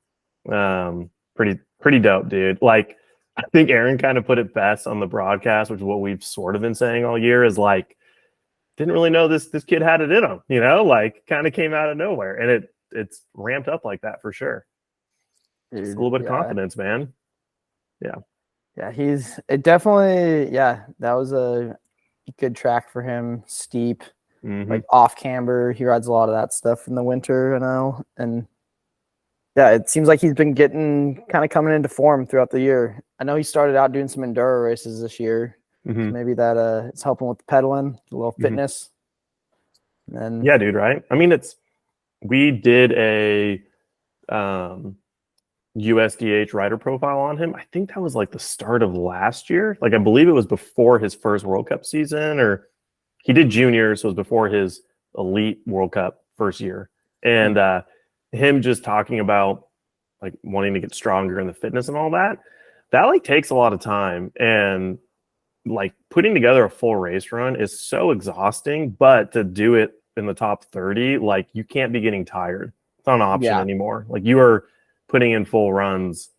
Pretty dope, dude. Like, I think Aaron kind of put it best on the broadcast, which is what we've sort of been saying all year, is like, didn't really know this kid had it in him, like kind of came out of nowhere, and it's ramped up like that for sure. It's a little bit of confidence, man. Yeah, that was a good track for him. Steep, like off camber. He rides a lot of that stuff in the winter, I know. And yeah, it seems like he's been getting kind of coming into form throughout the year. I know he started out doing some enduro races this year. So maybe that it's helping with the pedaling, a little fitness. And then, yeah, dude, right? I mean, we did a USDH rider profile on him. I think that was like the start of last year. Like, I believe it was before his first World Cup season, or he did juniors, so it was before his elite World Cup first year. And him just talking about like wanting to get stronger in the fitness and all that like takes a lot of time, and like putting together a full race run is so exhausting, but to do it in the top 30, like you can't be getting tired. It's not an option Yeah. anymore. Like you are putting in full runs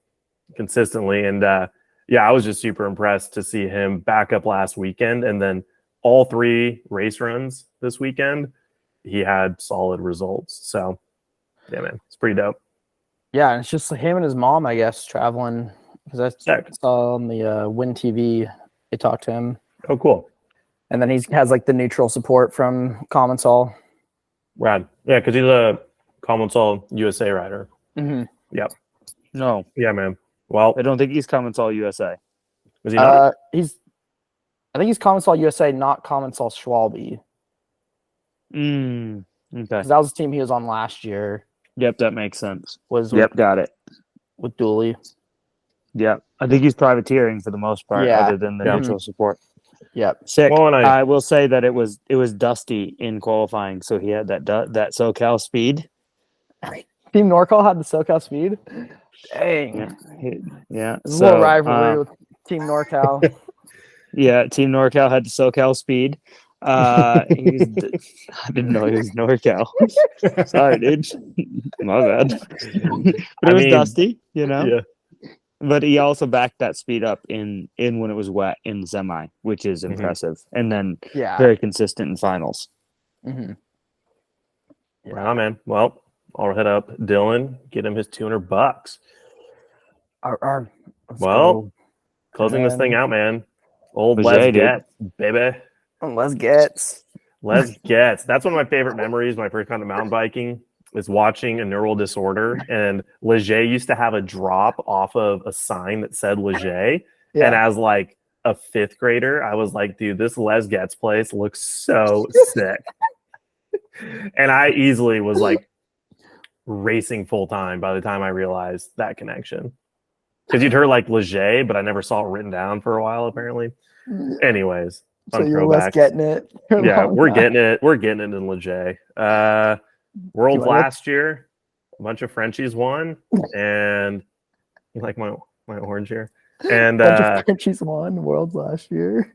consistently. And I was just super impressed to see him back up last weekend. And then all 3 race runs this weekend, he had solid results. So yeah, man, it's pretty dope. Yeah, and it's just him and his mom, I guess, traveling. Because I Sick. saw on the Win TV, they talked to him. Oh, cool. And then he has like the neutral support from Commensal. Rad. Yeah, because he's a Commensal USA rider. Mm-hmm. Yep. No, Yeah, man. Well, I don't think he's Commensal USA. is he not? I think he's Commensal USA, not Commensal Schwalbe. Okay. Because that was the team he was on last year. Yep, that makes sense. Was Got it. with Dooley. Yep. I think he's privateering for the most part, Yeah. other than the Yeah. neutral support. Yep. Sick. Well, and I will say that it was dusty in qualifying, so he had that SoCal speed. Team NorCal had the SoCal speed. Dang. Yeah. There's a little rivalry with Team NorCal. Yeah, Team NorCal had the SoCal speed. I didn't know he was NorCal. Sorry, dude. My bad. But it was dusty, you know. Yeah. But he also backed that speed up in when it was wet in the semi, which is impressive. And then very consistent in finals. Mm-hmm. Yeah. Right on, man. Well, I'll hit up Dylan, get him his $200. Well, closing this thing out, man. Old Jose, Let's Get, baby. Let's get. Let's Get. That's one of my favorite memories. My first time to mountain biking is watching A Neural Disorder. And Leger used to have a drop off of a sign that said Leger. Yeah. And as like a 5th grader, I was like, dude, this Les Gets place looks so sick. And I easily was like racing full time by the time I realized that connection. Because you'd heard like Leger, but I never saw it written down for a while, apparently. Anyways. So you're less getting it. Yeah, we're getting it. We're getting it in Leger. Worlds last year, a bunch of Frenchies won. And you like my orange here? And a bunch of Frenchies won Worlds last year.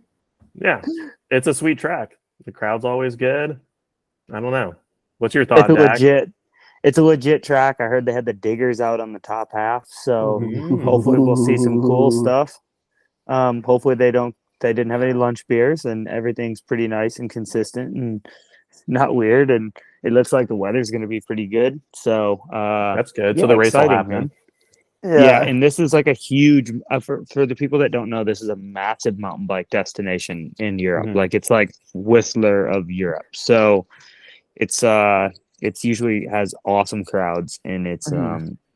Yeah, it's a sweet track. The crowd's always good. I don't know. What's your thought, Dak? It's a legit track. I heard they had the diggers out on the top half, so hopefully we'll see some cool stuff. Hopefully they didn't have any lunch beers, and everything's pretty nice and consistent and not weird. And it looks like the weather's going to be pretty good. So that's good. So the race will happen. Man. Yeah, and this is like a huge for the people that don't know. This is a massive mountain bike destination in Europe. Like it's like Whistler of Europe. So it's usually has awesome crowds, and it's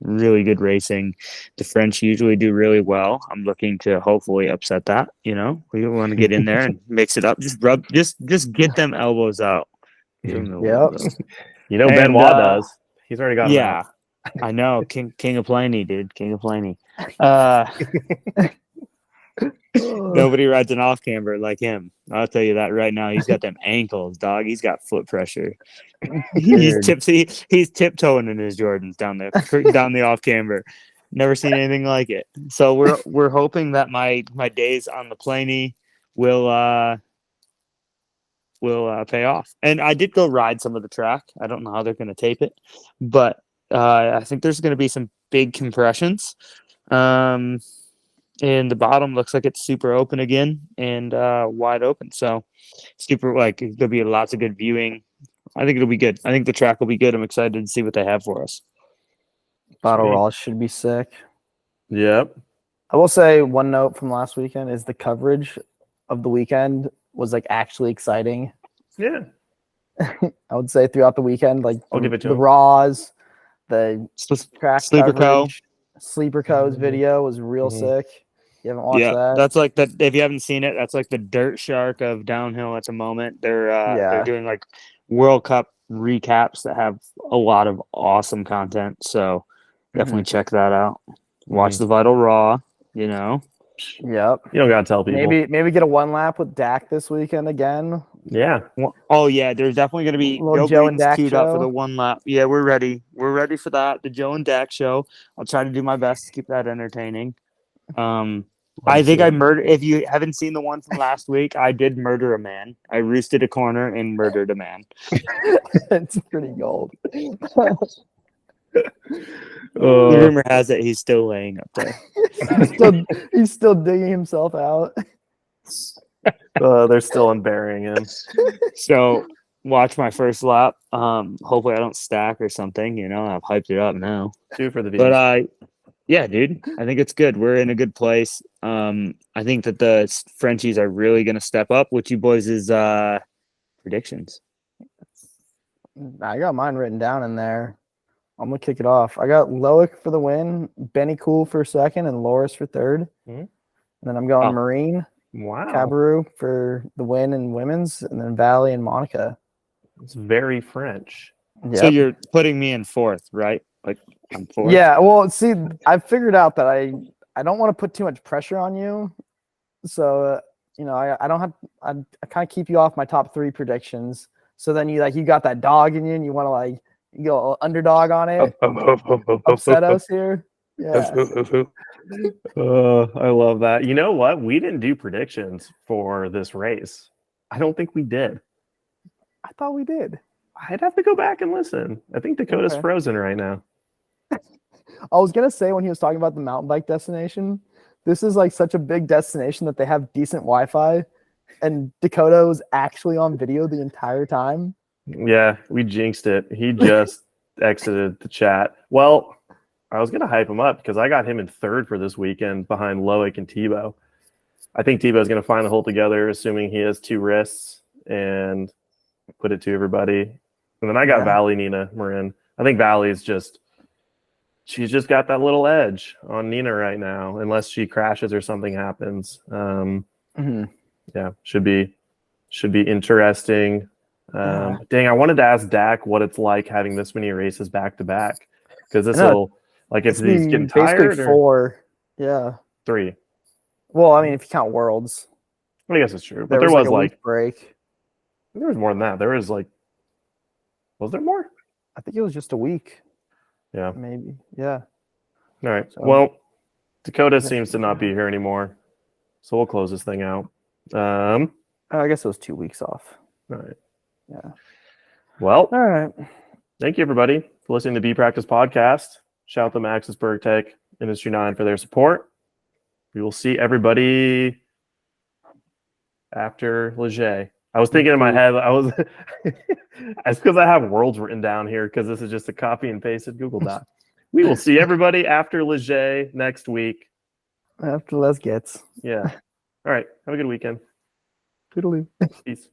really good racing. The French usually do really well. I'm looking to hopefully upset that. You know, we want to get in there and mix it up. Just get them elbows out. Yep. You know, Benoit does. He's already got. Yeah, I know. King of Planey, dude. King of Planey. Nobody rides an off camber like him. I'll tell you that right now. He's got them ankles, dog. He's got foot pressure. He's tiptoeing in his Jordans down the off camber. Never seen anything like it. So we're hoping that my days on the Planey will pay off. And I did go ride some of the track. I don't know how they're going to tape it, but I think there's going to be some big compressions. And the bottom looks like it's super open again and wide open. So there'll be lots of good viewing. I think it'll be good. I think the track will be good. I'm excited to see what they have for us. Battle Ross should be sick. Yep. I will say one note from last weekend is the coverage of the weekend was like actually exciting. Yeah. I would say throughout the weekend, like I'll give it to the him. Raws, the track Sleeper coverage, Sleeper Co's video was real sick. You haven't watched that? That's like that. If you haven't seen it, that's like the Dirt Shark of downhill at the moment. They're doing like World Cup recaps that have a lot of awesome content. So definitely check that out. Watch the Vital Raw. You know. Yep. You don't gotta tell people. Maybe get a one lap with Dak this weekend again. Yeah. Oh yeah, there's definitely going to be little Joe and Dak queued show. up for the one lap. Yeah, we're ready. We're ready for that. The Joe and Dak show. I'll try to do my best to keep that entertaining. I think I murdered. If you haven't seen the one from last week, I did murder a man. I roosted a corner and murdered a man. It's pretty gold. The rumor has it he's still laying up there. he's still digging himself out. They're still unburying him. So watch my first lap. Hopefully I don't stack or something. I've hyped it up now. Two for the views. But yeah, dude, I think it's good. We're in a good place. I think that the Frenchies are really going to step up. What you boys' predictions? I got mine written down in there. I'm gonna kick it off. I got Loic for the win, Benny Cool for second, and Loris for third. Mhm. And then I'm going Oh. Marine, Wow. Cabarrou for the win in women's, and then Valley and Monica. It's very French. So Yep. you're putting me in fourth, right? Like I'm fourth. Yeah, well, see, I figured out that I don't want to put too much pressure on you, so I don't have I kind of keep you off my top three predictions. So then you got that dog in you, and you want to you go underdog on it, upset us here. Yeah, I love that. You know what? We didn't do predictions for this race. I don't think we did. I thought we did. I'd have to go back and listen. I think Dakota's Okay. frozen right now. I was gonna say when he was talking about the mountain bike destination, this is such a big destination that they have decent Wi-Fi, and Dakota was actually on video the entire time. Yeah, we jinxed it. He just exited the chat. Well, I was going to hype him up because I got him in third for this weekend behind Loic and Tebow. I think Tebow's going to find the hole together, assuming he has two wrists, and put it to everybody. And then I got Valley, Nina, Marin. I think Valley's she's just got that little edge on Nina right now, unless she crashes or something happens. Yeah, should be interesting. Dang, I wanted to ask Dak what it's like having this many races back to back, because this will if he's getting tired or four. Yeah, 3. well, I mean, if you count worlds, I guess it's true, but there there was a week break. there was more than that. There was was there more? I think it was just a week. Yeah, Maybe. Yeah. all right. So- Well, Dakota seems to not be here anymore, so we'll close this thing out. I guess it was 2 weeks off. All right. Yeah. Well, All right. thank you everybody for listening to the B Practice Podcast. Shout out to Maxis Berg Tech Industry 9 for their support. We will see everybody after Leger. I was thinking in my head, it's because I have worlds written down here because this is just a copy and pasted Google Doc. We will see everybody after Leger next week. After Les gets. Yeah. All right. Have a good weekend. Toodaloo. Peace.